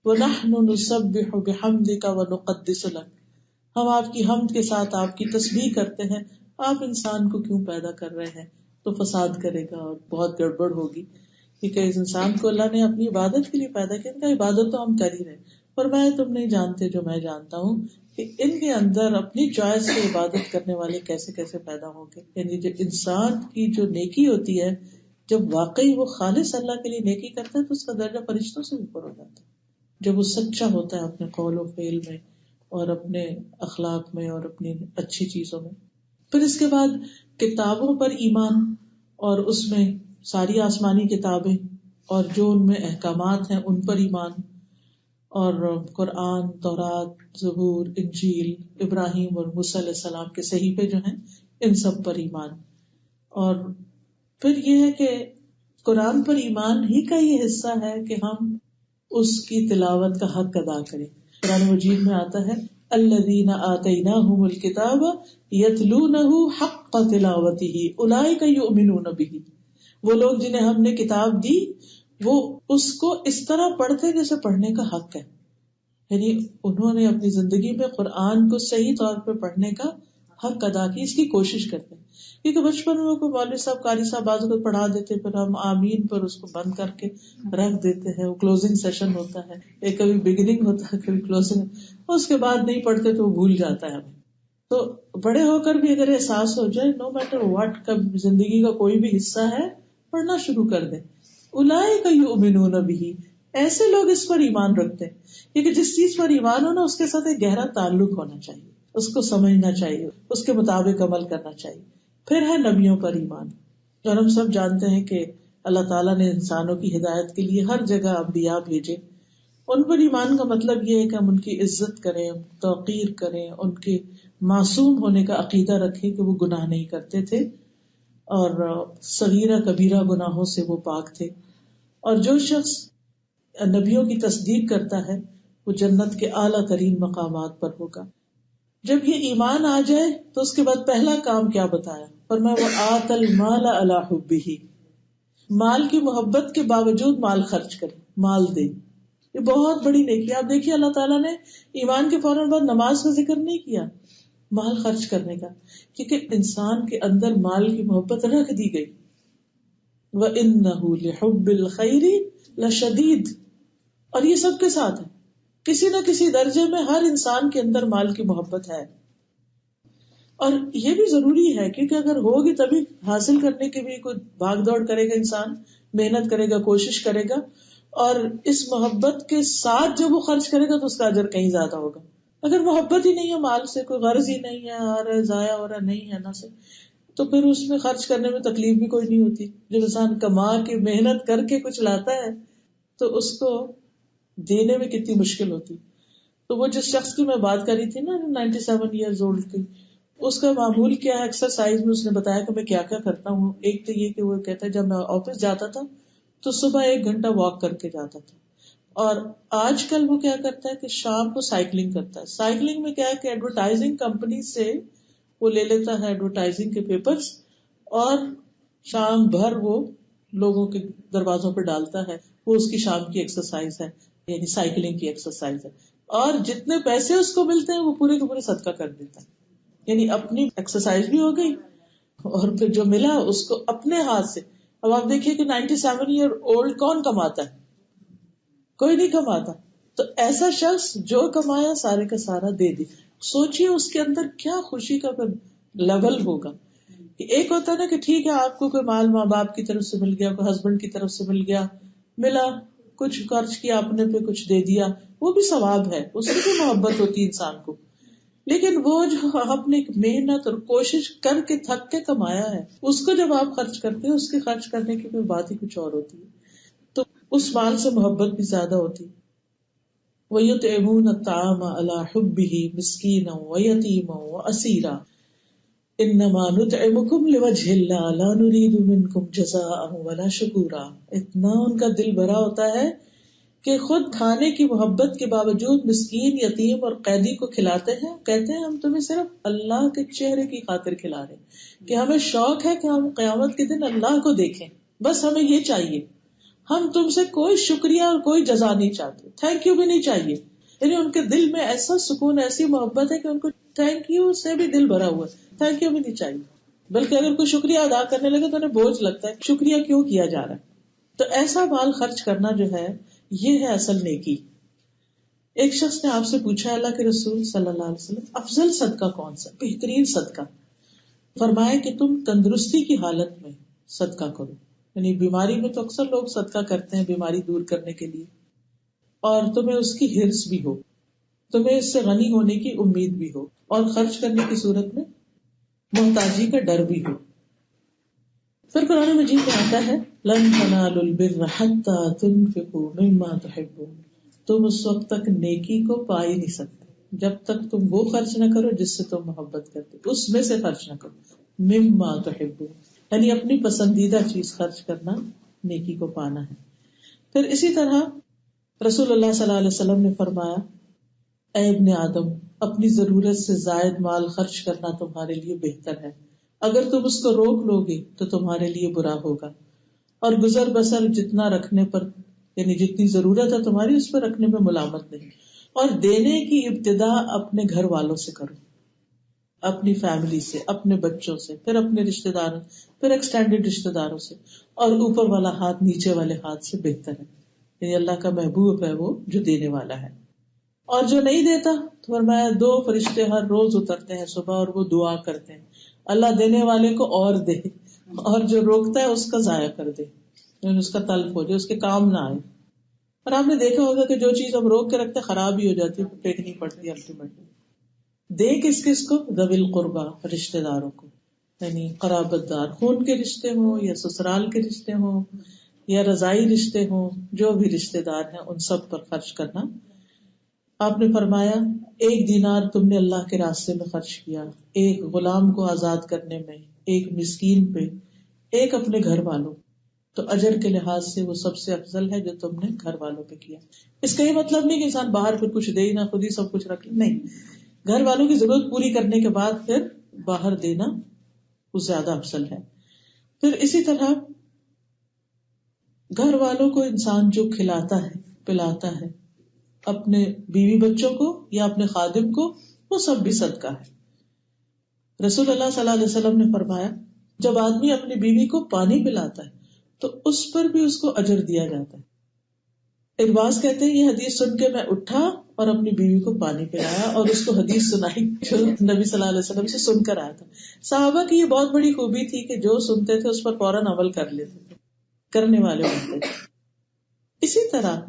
وَنَحْنُ نُسَبِّحُ بِحَمْدِكَ وَنُقَدِّسُ لَكَ، ہم آپ کی حمد کے ساتھ آپ کی تسبیح کرتے ہیں. آپ انسان کو کیوں پیدا کر رہے ہیں؟ تو فساد کرے گا اور بہت گڑبڑ ہوگی، کیونکہ اس انسان کو اللہ نے اپنی عبادت کے لیے پیدا کیا. ان کا عبادت تو ہم کر ہی رہے، پر میں تم نہیں جانتے جو میں جانتا ہوں کہ ان کے اندر اپنی چوائس سے عبادت کرنے والے کیسے کیسے پیدا ہوں گے. یعنی جو انسان کی جو نیکی ہوتی ہے، جب واقعی وہ خالص اللہ کے لیے نیکی کرتا ہے تو اس کا درجہ فرشتوں سے اوپر ہو جاتا ہے، جب وہ سچا ہوتا ہے اپنے قول و فعل میں اور اپنے اخلاق میں اور اپنی اچھی چیزوں میں. پھر اس کے بعد کتابوں پر ایمان، اور اس میں ساری آسمانی کتابیں اور جو ان میں احکامات ہیں ان پر ایمان، اور قرآن، تورات، زبور، انجیل، ابراہیم اور موسیٰ علیہ السلام کے صحیفے جو ہیں ان سب پر ایمان. اور پھر یہ ہے کہ قرآن پر ایمان ہی کا یہ حصہ ہے کہ ہم اس کی تلاوت کا حق ادا کریں. قرآن مجید میں آتا ہے الذین آتیناہم الکتاب یتلونہ حق تلاوتہ اولئک یؤمنون بہ، وہ لوگ جنہیں ہم نے کتاب دی وہ اس کو اس طرح پڑھتے جیسے پڑھنے کا حق ہے. یعنی انہوں نے اپنی زندگی میں قرآن کو صحیح طور پہ پڑھنے کا حق ادا کی، اس کی کوشش کرتے ہیں. کیونکہ بچپن میں کوئی مولوی صاحب، قاری صاحب بعض کو پڑھا دیتے، پھر ہم آمین پر اس کو بند کر کے رکھ دیتے ہیں. وہ کلوزنگ سیشن ہوتا ہے، ایک کبھی بگننگ ہوتا ہے کبھی کلوزنگ، اس کے بعد نہیں پڑھتے تو وہ بھول جاتا ہے ہمیں. تو بڑے ہو کر بھی اگر احساس ہو جائے نو میٹر واٹ کب زندگی کا کوئی بھی حصہ ہے پڑھنا شروع کر دیں. اولئک یؤمنون بہ، ایسے لوگ اس پر ایمان رکھتے ہیں. کیونکہ جس چیز پر ایمان ہونا اس کے ساتھ ایک گہرا تعلق ہونا چاہیے، اس کو سمجھنا چاہیے، اس کے مطابق عمل کرنا چاہیے. پھر ہے نبیوں پر ایمان، اور ہم سب جانتے ہیں کہ اللہ تعالیٰ نے انسانوں کی ہدایت کے لیے ہر جگہ انبیاء بھیجے. ان پر ایمان کا مطلب یہ ہے کہ ہم ان کی عزت کریں، توقیر کریں، ان کے معصوم ہونے کا عقیدہ رکھیں کہ وہ گناہ نہیں کرتے تھے اور صغیرہ کبیرہ گناہوں سے وہ پاک تھے. اور جو شخص نبیوں کی تصدیق کرتا ہے وہ جنت کے اعلیٰ ترین مقامات پر ہوگا. جب یہ ایمان آ جائے تو اس کے بعد پہلا کام کیا بتایا؟ فرمایا وآت المال علی حبہ، مال کی محبت کے باوجود مال خرچ کرے، مال دے. یہ بہت بڑی نیکی. آپ دیکھیے اللہ تعالیٰ نے ایمان کے فوراً بعد نماز کا ذکر نہیں کیا، مال خرچ کرنے کا، کیونکہ انسان کے اندر مال کی محبت رکھ دی گئی. وَإِنَّهُ لِحُبِّ الْخَيْرِ لَشَدِيدٌ، اور یہ سب کے ساتھ ہے، کسی نہ کسی درجے میں ہر انسان کے اندر مال کی محبت ہے. اور یہ بھی ضروری ہے کیونکہ اگر ہوگی تبھی حاصل کرنے کے بھی کوئی بھاگ دوڑ کرے گا، انسان محنت کرے گا، کوشش کرے گا، اور اس محبت کے ساتھ جب وہ خرچ کرے گا تو اس کا اجر کہیں زیادہ ہوگا. اگر محبت ہی نہیں ہے مال سے، کوئی غرض ہی نہیں ہے، آ رہا ہے ضائع ہو رہا نہیں ہے نہ سے، تو پھر اس میں خرچ کرنے میں تکلیف بھی کوئی نہیں ہوتی. جب انسان کما کے محنت کر کے کچھ لاتا ہے تو اس کو دینے میں کتنی مشکل ہوتی. تو وہ جس شخص کی میں بات کر رہی تھی نا 97 ایئرز اولڈ کی، اس کا معمول کیا ہے ایکسرسائز میں، اس نے بتایا کہ میں کیا کیا کرتا ہوں. ایک تو یہ کہ وہ کہتا ہے جب میں آفس جاتا تھا تو صبح 1 گھنٹہ واک کر کے جاتا تھا، اور آج کل وہ کیا کرتا ہے کہ شام کو سائیکلنگ کرتا ہے. سائیکلنگ میں کیا ہے کہ ایڈورٹائزنگ کمپنی سے وہ لے لیتا ہے ایڈورٹائزنگ کے پیپرز، اور شام بھر وہ لوگوں کے دروازوں پہ ڈالتا ہے، وہ اس کی شام کی ایکسرسائز ہے، یعنی سائیکلنگ کی ایکسرسائز ہے. اور جتنے پیسے اس کو ملتے ہیں وہ پورے کے پورے صدقہ کر دیتا ہے. یعنی اپنی ایکسرسائز بھی ہو گئی اور پھر جو ملا اس کو اپنے ہاتھ سے. اب آپ دیکھیے کہ 97 ایئر اولڈ کون کماتا ہے؟ کوئی نہیں کماتا. تو ایسا شخص جو کمایا سارے کا سارا دے دی. سوچئے اس کے اندر کیا خوشی کا لیول ہوگا. کہ ایک ہوتا ہے نا کہ ٹھیک ہے آپ کو کوئی مال ماں باپ کی طرف سے مل گیا، کوئی ہسبینڈ کی طرف سے مل گیا، ملا کچھ خرچ کیا اپنے پہ، کچھ دے دیا، وہ بھی ثواب ہے، اس کی بھی محبت ہوتی ہے انسان کو. لیکن وہ جو اپنی محنت اور کوشش کر کے تھک کے کمایا ہے، اس کو جب آپ خرچ کرتے ہیں، اس کے خرچ کرنے کی کوئی بات ہی کچھ اور ہوتی ہے. تو اس مال سے محبت بھی زیادہ ہوتی. وَيُطْعِمُونَ الطَّعَامَ عَلَى حُبِّهِ مِسْكِينًا وَيَتِيمًا وَأَسِيرًا انما نطعمکم لوجہ اللہ لا نرید منکم جزاء ولا شکورا. اتنا ان کا دل بھرا ہوتا ہے کہ خود کھانے کی محبت کے باوجود مسکین، یتیم اور قیدی کو کھلاتے ہیں. کہتے ہیں ہم تمہیں صرف اللہ کے چہرے کی خاطر کھلا رہے ہیں، کہ ہمیں شوق ہے کہ ہم قیامت کے دن اللہ کو دیکھیں، بس ہمیں یہ چاہیے. ہم تم سے کوئی شکریہ اور کوئی جزا نہیں چاہتے، تھینک یو بھی نہیں چاہیے. یعنی ان کے دل میں ایسا سکون، ایسی محبت ہے کہ ان کو تھینک یو سے بھی دل بھرا ہوا ہے، تھینک یو بھی نہیں چاہیے. بلکہ اگر کوئی شکریہ ادا کرنے لگے تو انہیں بوجھ لگتا ہے شکریہ کیوں کیا جا رہا ہے. تو ایسا مال خرچ کرنا جو ہے یہ ہے اصل نیکی. ایک شخص نے آپ سے پوچھا اللہ کے رسول صلی اللہ علیہ وسلم افضل صدقہ کون سا، بہترین صدقہ؟ فرمایا کہ تم تندرستی کی حالت میں صدقہ کرو. یعنی بیماری میں تو اکثر لوگ صدقہ کرتے ہیں بیماری دور کرنے کے لیے، اور تمہیں اس کی ہرس بھی ہو، تمہیں اس سے غنی ہونے کی امید بھی ہو، اور خرچ کرنے کی صورت میں محتاجی کا ڈر بھی ہو. پھر قرآن مجید میں آتا ہے لن تنالوا البر حتى تنفقوا مما تحبون. تم اس وقت تک نیکی کو پا ہی نہیں سکتے جب تک تم وہ خرچ نہ کرو جس سے تم محبت کرتے، اس میں سے خرچ نہ کرو. مما تحبون یعنی اپنی پسندیدہ چیز خرچ کرنا نیکی کو پانا ہے. پھر اسی طرح رسول اللہ صلی اللہ علیہ وسلم نے فرمایا اے ابن آدم، اپنی ضرورت سے زائد مال خرچ کرنا تمہارے لیے بہتر ہے. اگر تم اس کو روک لو گے تو تمہارے لیے برا ہوگا. اور گزر بسر جتنا رکھنے پر، یعنی جتنی ضرورت ہے تمہاری اس پر رکھنے میں ملامت نہیں. اور دینے کی ابتدا اپنے گھر والوں سے کرو، اپنی فیملی سے، اپنے بچوں سے، پھر اپنے رشتے داروں، پھر ایکسٹینڈیڈ رشتے داروں سے، اور اوپر والا ہاتھ نیچے والے ہاتھ سے بہتر ہے. یعنی اللہ کا محبوب ہے وہ جو دینے والا ہے. اور جو نہیں دیتا تو فرمایا 2 فرشتے ہر روز اترتے ہیں صبح اور وہ دعا کرتے ہیں اللہ دینے والے کو اور دے، اور جو روکتا ہے اس کا ضائع کر دے، یعنی اس کا تلف ہو جائے، اس کے کام نہ آئے. اور آپ نے دیکھا ہوگا کہ جو چیز ہم روک کے رکھتے خراب ہی ہو جاتی ہے، پھینکنی پڑتی ہے الٹیمیٹلی. دے کس کو؟ ذوی القربا، رشتے داروں کو، یعنی قرابت دار، خون کے رشتے ہوں یا سسرال کے رشتے ہوں یا رضائی رشتے ہوں، جو بھی رشتے دار ہیں ان سب پر خرچ کرنا. آپ نے فرمایا 1 دینار تم نے اللہ کے راستے میں خرچ کیا، 1 غلام کو آزاد کرنے میں، 1 مسکین پہ، 1 اپنے گھر والوں، تو اجر کے لحاظ سے وہ سب سے افضل ہے جو تم نے گھر والوں پہ کیا. اس کا یہ مطلب نہیں کہ انسان باہر پھر کچھ دے نہ، خود ہی سب کچھ رکھ لے، نہیں. گھر والوں کی ضرورت پوری کرنے کے بعد پھر باہر دینا وہ زیادہ افضل ہے. پھر اسی طرح گھر والوں کو انسان جو کھلاتا ہے پلاتا ہے، اپنے بیوی بچوں کو یا اپنے خادم کو، وہ سب بھی صدقہ ہے. رسول اللہ صلی اللہ علیہ وسلم نے فرمایا جب آدمی اپنی بیوی کو پانی پلاتا ہے تو اس پر بھی اس کو اجر دیا جاتا ہے. ارباز کہتے ہیں یہ حدیث سن کے میں اٹھا اور اپنی بیوی کو پانی پلایا اور اس کو حدیث سنائی جو نبی صلی اللہ علیہ وسلم سے سن کر آیا تھا. صحابہ کی یہ بہت بڑی خوبی تھی کہ جو سنتے تھے اس پر فوراً عمل کر لیتے تھے، کرنے والے ہوتے تھے. اسی طرح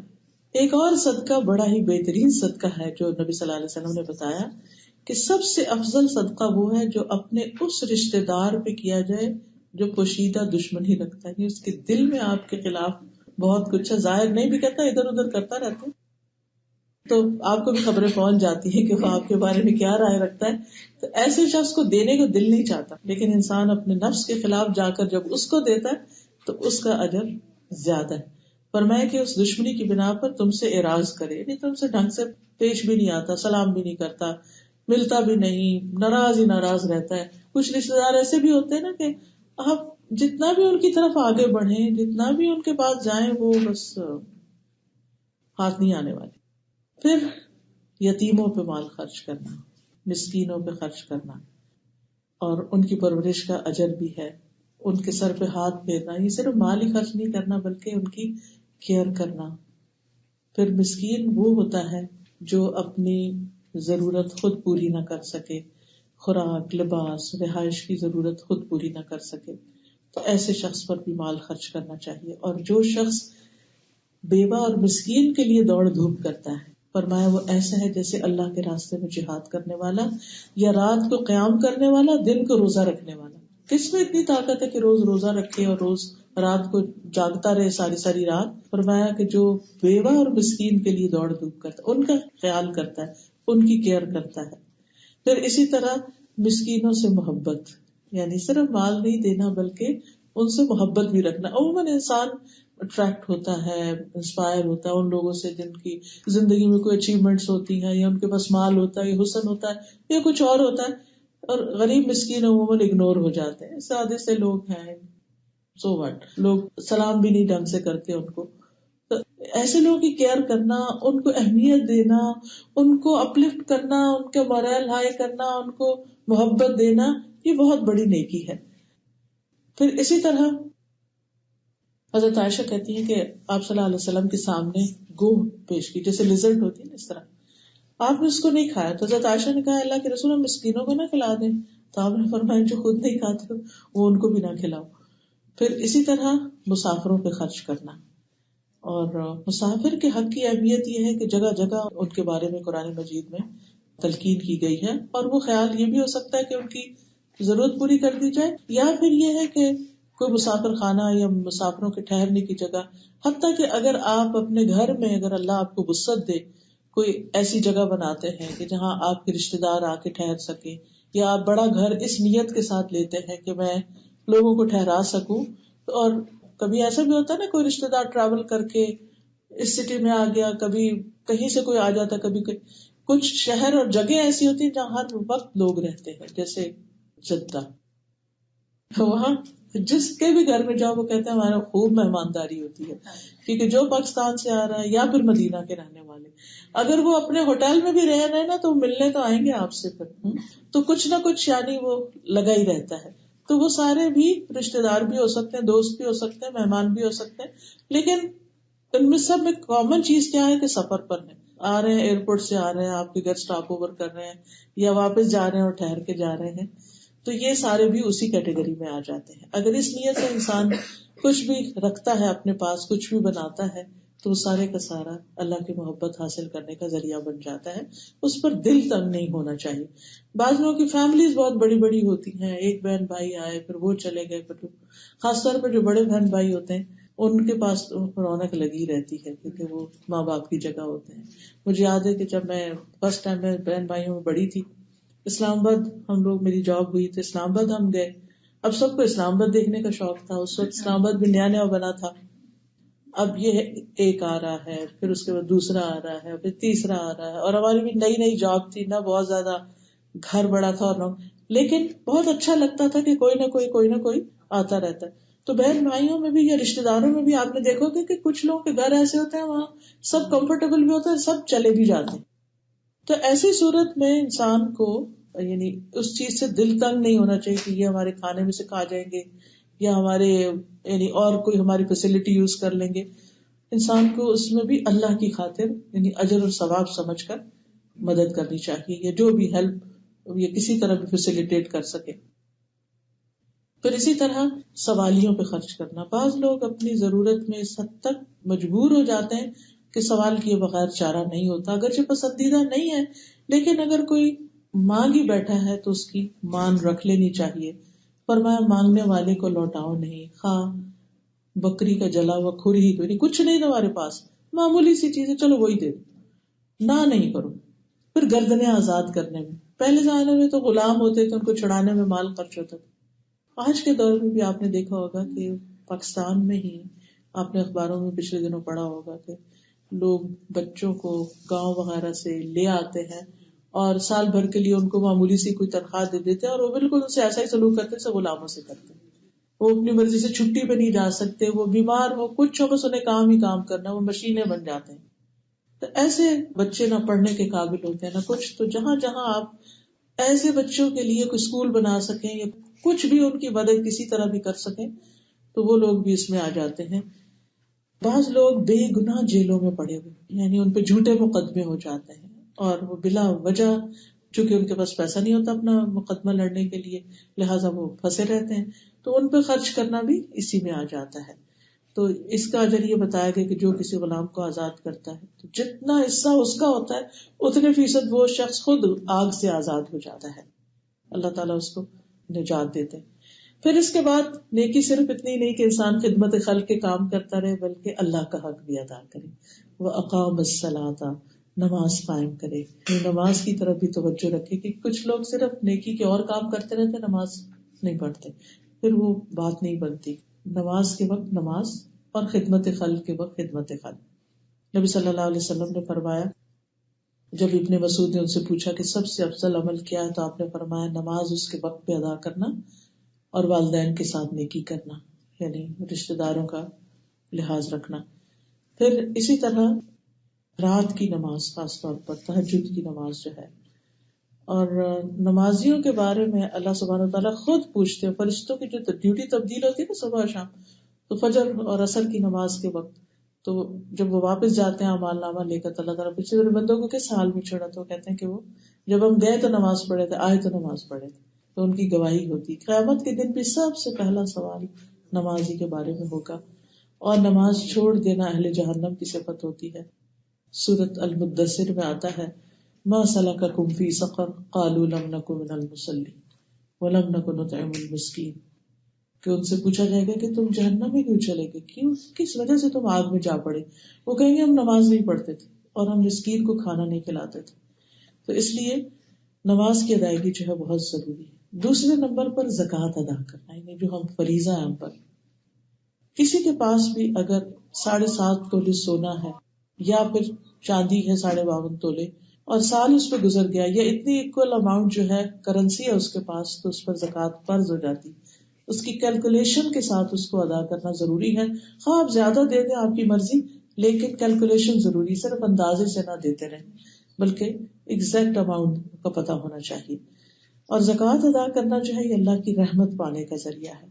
ایک اور صدقہ بڑا ہی بہترین صدقہ ہے جو نبی صلی اللہ علیہ وسلم نے بتایا کہ سب سے افضل صدقہ وہ ہے جو اپنے اس رشتے دار پہ کیا جائے جو پوشیدہ دشمنی رکھتا ہے، اس کے دل میں آپ کے خلاف بہت کچھ ہے، ظاہر نہیں بھی کرتا، ادھر ادھر کرتا رہتا ہے، تو آپ کو بھی خبریں پہنچ جاتی ہیں کہ وہ آپ کے بارے میں کیا رائے رکھتا ہے. تو ایسے شخص کو دینے کو دل نہیں چاہتا، لیکن انسان اپنے نفس کے خلاف جا کر جب اس کو دیتا ہے تو اس کا اجر زیادہ ہے. فرمایا کہ اس دشمنی کی بنا پر تم سے اعراض کرے، یعنی تم سے ڈھنگ سے پیش بھی نہیں آتا، سلام بھی نہیں کرتا، ملتا بھی نہیں، ناراض ہی ناراض رہتا ہے. کچھ رشتے دار ایسے بھی ہوتے ہیں نا کہ آپ جتنا بھی ان کی طرف آگے بڑھیں، جتنا بھی ان کے پاس جائیں، وہ بس ہاتھ نہیں آنے والے. پھر یتیموں پہ مال خرچ کرنا، مسکینوں پہ خرچ کرنا، اور ان کی پرورش کا اجر بھی ہے. ان کے سر پہ ہاتھ پھیرنا، یہ صرف مال ہی خرچ نہیں کرنا بلکہ ان کی کیئر کرنا. پھر مسکین وہ ہوتا ہے جو اپنی ضرورت خود پوری نہ کر سکے، خوراک، لباس، رہائش کی ضرورت خود پوری نہ کر سکے، تو ایسے شخص پر بھی مال خرچ کرنا چاہیے. اور جو شخص بیوہ اور مسکین کے لیے دوڑ دھوپ کرتا ہے، فرمایا وہ ایسا ہے جیسے اللہ کے راستے میں جہاد کرنے والا یا رات کو قیام کرنے والا، دن کو روزہ رکھنے والا. کس میں اتنی طاقت ہے کہ روز روزہ رکھے اور روز رات کو جاگتا رہے ساری ساری رات؟ فرمایا کہ جو بیوہ اور مسکین کے لیے دوڑ دھوپ کرتا ہے، ان کا خیال کرتا ہے، ان کی کیئر کرتا ہے. پھر اسی طرح مسکینوں سے محبت، یعنی صرف مال نہیں دینا بلکہ ان سے محبت بھی رکھنا. عموماً انسان اٹریکٹ ہوتا ہے، انسپائر ہوتا ہے ان لوگوں سے جن کی زندگی میں کوئی اچیومنٹس ہوتی ہیں، یا ان کے پاس مال ہوتا ہے، یا حسن ہوتا ہے، یا کچھ اور ہوتا ہے. اور غریب مسکین عموماً اگنور ہو جاتے ہیں. سادے سے لوگ ہیں، سو واٹ، لوگ سلام بھی نہیں ڈھنگ سے کرتے ان کو. تو ایسے لوگوں کی کیئر کرنا، ان کو اہمیت دینا، ان کو اپلفٹ کرنا، ان کا مورل ہائی کرنا، ان کو محبت دینا، یہ بہت بڑی نیکی ہے. پھر اسی طرح حضرت عائشہ کہتی ہیں کہ آپ صلی اللہ علیہ وسلم کے سامنے گوہ پیش کی، جیسے لیزرڈ ہوتی ہے نا، اس طرح آپ نے اس کو نہیں کھایا. تو حضرت عائشہ نے کہا اللہ کے رسول ہم مسکینوں کو نہ کھلا دیں. تو آپ نے فرمایا جو خود نہیں کھاتے وہ ان کو بھی نہ کھلاؤ. پھر اسی طرح مسافروں پہ خرچ کرنا. اور مسافر کے حق کی اہمیت یہ ہے کہ جگہ جگہ ان کے بارے میں قرآن مجید میں تلقین کی گئی ہے. اور وہ خیال یہ بھی ہو سکتا ہے کہ ان کی ضرورت پوری کر دی جائے، یا پھر یہ ہے کہ کوئی مسافر خانہ یا مسافروں کے ٹھہرنے کی جگہ، حتیٰ کہ اگر آپ اپنے گھر میں، اگر اللہ آپ کو وسعت دے، کوئی ایسی جگہ بناتے ہیں کہ جہاں آپ کے رشتے دار آ کے ٹھہر سکیں، یا آپ بڑا گھر اس نیت کے ساتھ لیتے ہیں کہ میں لوگوں کو ٹھہرا سکوں. اور کبھی ایسا بھی ہوتا ہے نا، کوئی رشتے دار ٹریول کر کے اس سٹی میں آ گیا، کبھی کہیں سے کوئی آ جاتا، کبھی کچھ شہر اور جگہ ایسی ہوتی ہیں جہاں ہر وقت لوگ رہتے ہیں، جیسے جدہ. وہاں جس کے بھی گھر میں جاؤ وہ کہتے ہیں ہمارا خوب مہمانداری ہوتی ہے، کیونکہ جو پاکستان سے آ رہا ہے یا پھر مدینہ کے رہنے والے، اگر وہ اپنے ہوٹل میں بھی رہ رہے ہیں نا تو ملنے تو آئیں گے آپ سے. پھر تو کچھ نہ کچھ یعنی وہ لگا ہی رہتا ہے. تو وہ سارے بھی رشتے دار بھی ہو سکتے ہیں، دوست بھی ہو سکتے ہیں، مہمان بھی ہو سکتے ہیں. لیکن ان میں سب میں کامن چیز کیا ہے کہ سفر پر ہے، آ رہے ہیں ایئرپورٹ سے، آ رہے ہیں آپ کے گھر اسٹاپ اوور کر رہے ہیں، یا واپس جا رہے ہیں اور ٹھہر کے جا رہے ہیں. تو یہ سارے بھی اسی کیٹیگری میں آ جاتے ہیں. اگر اس نیت سے انسان کچھ بھی رکھتا ہے اپنے پاس، کچھ بھی بناتا ہے، تو وہ سارے کا سارا اللہ کی محبت حاصل کرنے کا ذریعہ بن جاتا ہے. اس پر دل تنگ نہیں ہونا چاہیے. بعض لوگوں کی فیملیز بہت بڑی بڑی ہوتی ہیں، ایک بہن بھائی آئے پھر وہ چلے گئے، پھر خاص طور پر جو بڑے بہن بھائی ہوتے ہیں ان کے پاس رونق لگی رہتی ہے، کیونکہ وہ ماں باپ کی جگہ ہوتے ہیں. مجھے یاد ہے کہ جب میں فرسٹ ٹائم میں بہن بھائیوں میں بڑی تھی، اسلام آباد ہم لوگ، میری جاب ہوئی تھی اسلام آباد، ہم گئے. اب سب کو اسلام آباد دیکھنے کا شوق تھا، اس وقت اسلام آباد بھی نیا نیا بنا تھا. اب یہ ایک آ رہا ہے، پھر اس کے بعد دوسرا آ رہا ہے، پھر تیسرا آ رہا ہے. اور ہماری بھی نئی نئی جاب تھی، نہ بہت زیادہ گھر بڑا تھا، اور لیکن بہت اچھا لگتا تھا کہ کوئی نہ کوئی آتا رہتا ہے. تو بہن بھائیوں میں بھی یا رشتے داروں میں بھی آپ نے دیکھو گے کہ کچھ لوگوں کے گھر ایسے ہوتے ہیں وہاں سب کمفرٹیبل بھی ہوتے ہیں، سب چلے بھی جاتے ہیں. تو ایسی صورت میں انسان کو یعنی اس چیز سے دل تنگ نہیں ہونا چاہیے کہ یہ ہمارے کھانے میں سے کھا جائیں گے، یا ہمارے یعنی اور کوئی ہماری فیسلٹی یوز کر لیں گے. انسان کو اس میں بھی اللہ کی خاطر یعنی اجر اور ثواب سمجھ کر مدد کرنی چاہیے، یا جو بھی ہیلپ یا کسی طرح بھی فیسیلیٹیٹ کر سکے. پھر اسی طرح سوالیوں پہ خرچ کرنا. بعض لوگ اپنی ضرورت میں اس حد تک مجبور ہو جاتے ہیں کہ سوال کیے بغیر چارہ نہیں ہوتا. اگرچہ پسندیدہ نہیں ہے، لیکن اگر کوئی مانگ ہی بیٹھا ہے تو اس کی مان رکھ لینی چاہیے. فرمایا مانگنے والے کو لوٹاؤ نہیں، خواہ بکری کا جلا ہوا کھر ہی تو نہیں، کچھ نہیں تمہارے پاس، معمولی سی چیز ہے، چلو وہی دے دو، نہ نہیں کرو. پھر گردنیں آزاد کرنے میں، پہلے زمانے میں تو غلام ہوتے تھے، ان کو چھڑانے میں مال خرچ ہوتا تھا. آج کے دور میں بھی آپ نے دیکھا ہوگا کہ پاکستان میں ہی آپ نے اخباروں میں پچھلے دنوں پڑھا ہوگا کہ لوگ بچوں کو گاؤں وغیرہ سے لے آتے ہیں اور سال بھر کے لیے ان کو معمولی سی کوئی تنخواہ دے دیتے ہیں، اور وہ بالکل ان سے ایسا ہی سلوک کرتے ہیں جیسے غلاموں سے کرتے ہیں. وہ اپنی مرضی سے چھٹی پہ نہیں جا سکتے، وہ بیمار ہو، کچھ ہو، بس انہیں کام ہی کام کرنا، وہ مشینیں بن جاتے ہیں. تو ایسے بچے نہ پڑھنے کے قابل ہوتے ہیں نہ کچھ. تو جہاں جہاں آپ ایسے بچوں کے لیے کوئی اسکول بنا سکیں یا کچھ بھی ان کی مدد کسی طرح بھی کر سکیں تو وہ لوگ بھی اس میں آ جاتے ہیں. بعض لوگ بے گناہ جیلوں میں پڑے ہوئے، یعنی ان پہ جھوٹے مقدمے ہو جاتے ہیں اور وہ بلا وجہ، چونکہ ان کے پاس پیسہ نہیں ہوتا اپنا مقدمہ لڑنے کے لیے، لہٰذا وہ پھنسے رہتے ہیں، تو ان پہ خرچ کرنا بھی اسی میں آ جاتا ہے. تو اس کا اجر یہ بتایا گیا کہ جو کسی غلام کو آزاد کرتا ہے تو جتنا حصہ اس کا ہوتا ہے اتنے فیصد وہ شخص خود آگ سے آزاد ہو جاتا ہے، اللہ تعالیٰ اس کو نجات دیتے ہیں. پھر اس کے بعد نیکی صرف اتنی نہیں کہ انسان خدمت خلق کے کام کرتا رہے، بلکہ اللہ کا حق بھی ادا کرے. وَأَقَامَ الصَّلَاةَ، نماز قائم کرے. نماز کی طرف بھی توجہ رکھے کہ کچھ لوگ صرف نیکی کے اور کام کرتے رہتے، نماز نہیں پڑھتے، پھر وہ بات نہیں بنتی. نماز کے وقت نماز اور خدمت خلق کے وقت خدمت خلق. نبی صلی اللہ علیہ وسلم نے فرمایا، جب ابن مسعود نے ان سے پوچھا کہ سب سے افضل عمل کیا ہے، تو آپ نے فرمایا نماز اس کے وقت پہ ادا کرنا اور والدین کے ساتھ نیکی کرنا، یعنی رشتہ داروں کا لحاظ رکھنا. پھر اسی طرح رات کی نماز، خاص طور پر تہجد کی نماز جو ہے. اور نمازیوں کے بارے میں اللہ سبحانہ و تعالیٰ خود پوچھتے ہیں. فرشتوں کی جو ڈیوٹی تبدیل ہوتی ہے نا صبح و شام، تو فجر اور عصر کی نماز کے وقت تو جب وہ واپس جاتے ہیں اعمال نامہ لے کر، اللہ تعالیٰ پوچھتے میرے بندوں کو کس حال میں چھوڑا، تو کہتے ہیں کہ وہ جب ہم گئے تو نماز پڑھے تھے، آئے تو نماز پڑھے تھے. تو ان کی گواہی ہوتی. قیامت کے دن بھی سب سے پہلا سوال نمازی کے بارے میں ہوگا. اور نماز چھوڑ دینا اہل جہنم کی صفت ہوتی ہے. سورۃ المدثر میں آتا ہے ما سلککم فی سقر قالوا لم نک من المصلین ولم نک نطعم المسکین، کہ ان سے پوچھا جائے گا کہ تم جہنم میں کیوں چلے گئے، کیوں، کس وجہ سے تم آگ میں جا پڑے. وہ کہیں گے ہم نماز نہیں پڑھتے تھے اور ہم مسکین کو کھانا نہیں کھلاتے تھے. تو اس لیے نماز کی ادائیگی جو ہے بہت ضروری ہے. دوسرے نمبر پر زکوٰۃ ادا کرنا، یعنی جو ہم فریضہ ہے ہم پر. کسی کے پاس بھی اگر 7.5 تولے سونا ہے یا پھر چاندی ہے 52 تولے اور سال اس پہ گزر گیا، یا اتنی اکول اماؤنٹ جو ہے کرنسی ہے اس کے پاس، تو اس پر زکوٰۃ فرض ہو جاتی. اس کی کیلکولیشن کے ساتھ اس کو ادا کرنا ضروری ہے. خواہ آپ زیادہ دے دیں آپ کی مرضی، لیکن کیلکولیشن ضروری، صرف اندازے سے نہ دیتے رہیں بلکہ ایگزیکٹ اماؤنٹ کا پتہ ہونا چاہیے. اور زکوٰۃ ادا کرنا جو ہے یہ اللہ کی رحمت پانے کا ذریعہ ہے،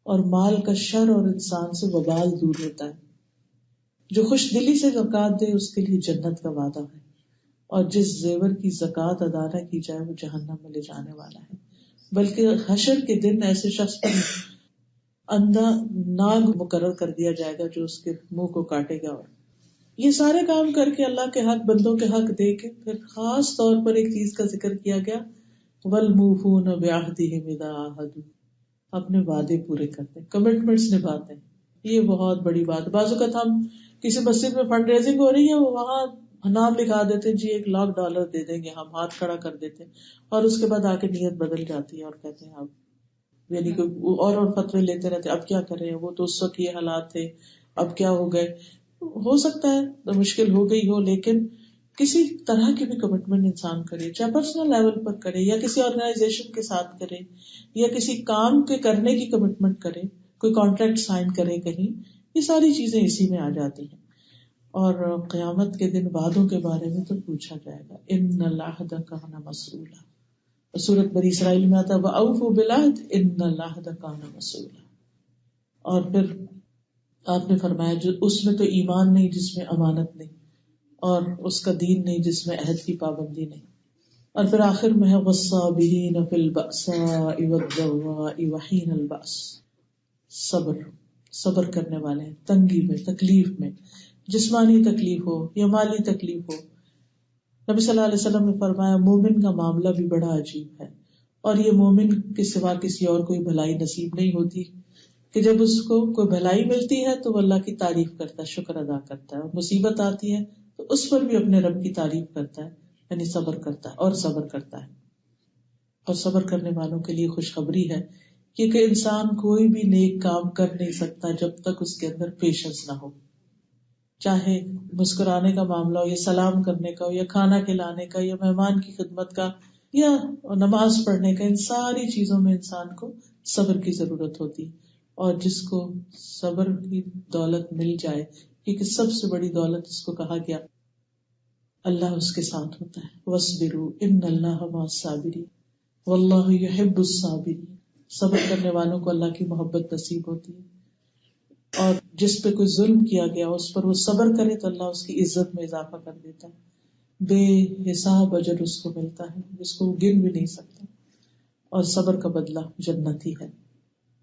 اور مال کا شر اور انسان سے وبال دور ہوتا ہے. جو خوش دلی سے زکوٰۃ دے اس کے لیے جنت کا وعدہ ہے، اور جس زیور کی زکوٰۃ ادا نہ کی جائے وہ جہنم میں لے جانے والا ہے. بلکہ حشر کے دن ایسے شخص پر اندھا ناگ مقرر کر دیا جائے گا جو اس کے منہ کو کاٹے گا. اور یہ سارے کام کر کے اللہ کے حق، بندوں کے حق دے کے پھر خاص طور پر ایک چیز کا ذکر کیا گیا، وَالْمُوفُونَ بِعَهْدِهِمْ إِذَا عَاهَدُوا، اپنے وعدے پورے کرتے ہیں، کمٹمنٹس نبھاتے ہیں. یہ بہت بڑی بات. بعض اوقات ہم کسی مسجد میں فنڈ ریزنگ ہو رہی ہے، وہ وہاں نام لکھا دیتے ہیں جی $1,00,000 دے دیں گے ہم، ہاتھ کھڑا کر دیتے ہیں، اور اس کے بعد آ کے نیت بدل جاتی ہے اور کہتے ہیں اب، یعنی کہ اور فتوے لیتے رہتے اب کیا کریں، وہ تو اس وقت یہ حالات تھے، اب کیا ہو گئے. ہو سکتا ہے تو مشکل ہو گئی ہو، لیکن کسی طرح کی بھی کمٹمنٹ انسان کرے، چاہے پرسنل لیول پر کرے یا کسی آرگنائزیشن کے ساتھ کرے یا کسی کام کے کرنے کی کمٹمنٹ کرے، کوئی کانٹریکٹ سائن کرے کہیں، یہ ساری چیزیں اسی میں آ جاتی ہیں. اور قیامت کے دن وعدوں کے بارے میں تو پوچھا جائے گا، ان العہد کان مسئولا. سورۃ بنی اسرائیل میں آتا ہے وَأَوْفُوا بِالْعَہْدِ إِنَّ الْعَہْدَ کان مسئولا. اور پھر آپ نے فرمایا جو اس میں تو ایمان نہیں جس میں امانت نہیں، اور اس کا دین نہیں جس میں عہد کی پابندی نہیں. اور پھر آخر میں ہے وَالصَّابِرِينَ فِي الْبَأْسَاءِ وَالضَّرَّاءِ وَحِينَ الْبَأْسِ. صبر کرنے والے ہیں تنگی میں، تکلیف میں، جسمانی تکلیف ہو یا مالی تکلیف ہو. نبی صلی اللہ علیہ وسلم نے فرمایا مومن کا معاملہ بھی بڑا عجیب ہے، اور یہ مومن کے سوا کسی اور کوئی بھلائی نصیب نہیں ہوتی کہ جب اس کو کوئی بھلائی ملتی ہے تو وہ اللہ کی تعریف کرتا ہے، شکر ادا کرتا ہے، اور مصیبت آتی ہے تو اس پر بھی اپنے رب کی تعریف کرتا ہے، یعنی صبر کرتا ہے اور صبر کرتا ہے. اور صبر کرنے والوں کے لیے خوشخبری ہے کیونکہ انسان کوئی بھی نیک کام کر نہیں سکتا جب تک اس کے اندر پیشنس نہ ہو. چاہے مسکرانے کا معاملہ ہو یا سلام کرنے کا ہو یا کھانا کھلانے کا یا مہمان کی خدمت کا یا نماز پڑھنے کا، ان ساری چیزوں میں انسان کو صبر کی ضرورت ہوتی ہے. اور جس کو صبر کی دولت مل جائے، کیونکہ سب سے بڑی دولت اس کو کہا گیا، اللہ اس کے ساتھ ہوتا ہے. وَاصْبِرُوا إِنَّ اللَّهَ مَعَ الصَّابِرِينَ وَاللَّهُ يُحِبُّ الصَّابِرِينَ. صبر کرنے والوں کو اللہ کی محبت نصیب ہوتی ہے، اور جس پہ کوئی ظلم کیا گیا اس پر وہ صبر کرے تو اللہ اس کی عزت میں اضافہ کر دیتا ہے، بے حساب اجر اس کو ملتا ہے جس کو وہ گن بھی نہیں سکتا، اور صبر کا بدلہ جنت ہی ہے.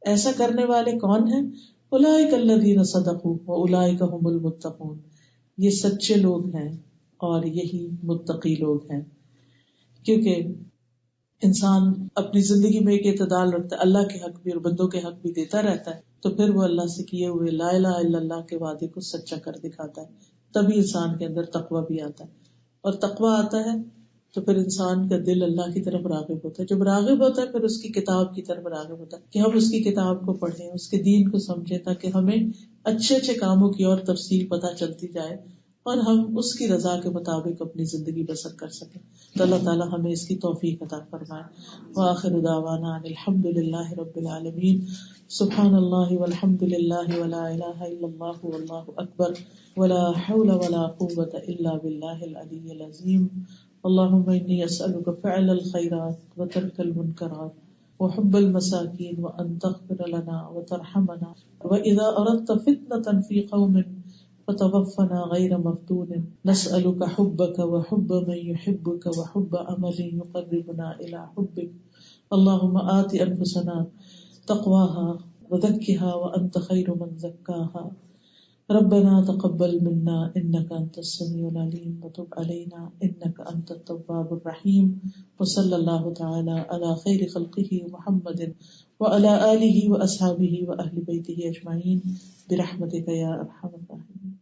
ایسا کرنے والے کون ہیں؟ اولئک الذین صدقوا واولئک هم المتقون. یہ سچے لوگ ہیں اور یہی متقی لوگ ہیں. کیونکہ انسان اپنی زندگی میں ایک اعتدال رکھتا ہے، اللہ کے حق بھی اور بندوں کے حق بھی دیتا رہتا ہے، تو پھر وہ اللہ سے کیے ہوئے لا الہ الا اللہ کے وعدے کو سچا کر دکھاتا ہے. تبھی انسان کے اندر تقویٰ بھی آتا ہے، اور تقویٰ آتا ہے تو پھر انسان کا دل اللہ کی طرف راغب ہوتا ہے. جب راغب ہوتا ہے پھر اس کی کتاب کی طرف راغب ہوتا ہے کہ ہم اس کی کتاب کو پڑھیں، اس کے دین کو سمجھیں، تاکہ ہمیں اچھے اچھے کاموں کی اور تفصیل پتہ چلتی جائے اور ہم اس کی رضا کے مطابق اپنی زندگی بسر کر سکیں. تو اللہ تعالیٰ ہمیں اس کی توفیق عطا فرمائے. وآخر دعوانا ان الحمد للہ رب العالمین. سبحان اللہ والحمد للہ ولا الہ الا اللہ واللہ اکبر ولا حول ولا قوة الا باللہ العلی العظیم. اللهم انی اسألک فعل الخیرات وترک المنکرات وحب المساکین وان تغفر لنا وترحمنا واذا اردت فتنة في قوم فتوفنا غیر مفتون. نسألک حبک وحب من يحبک وحب عمل يقربنا الى حبک. اللهم آت انفسنا تقواها وزکها وانت خیر من زکاها. ربنا تقبل منا انك انت السميع العليم وتب علينا انك انت التواب الرحيم. وصلى الله تعالى على خير خلقه محمد وعلى آله واصحابه واهل بيته اجمعين برحمتك يا ارحم الراحمين.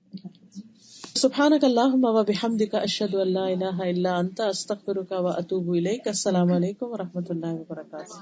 سبحانك اللهم وبحمدك اشهد ان لا اله الا انت استغفرك واتوب اليك. السلام علیکم ورحمۃ اللہ وبرکاتہ.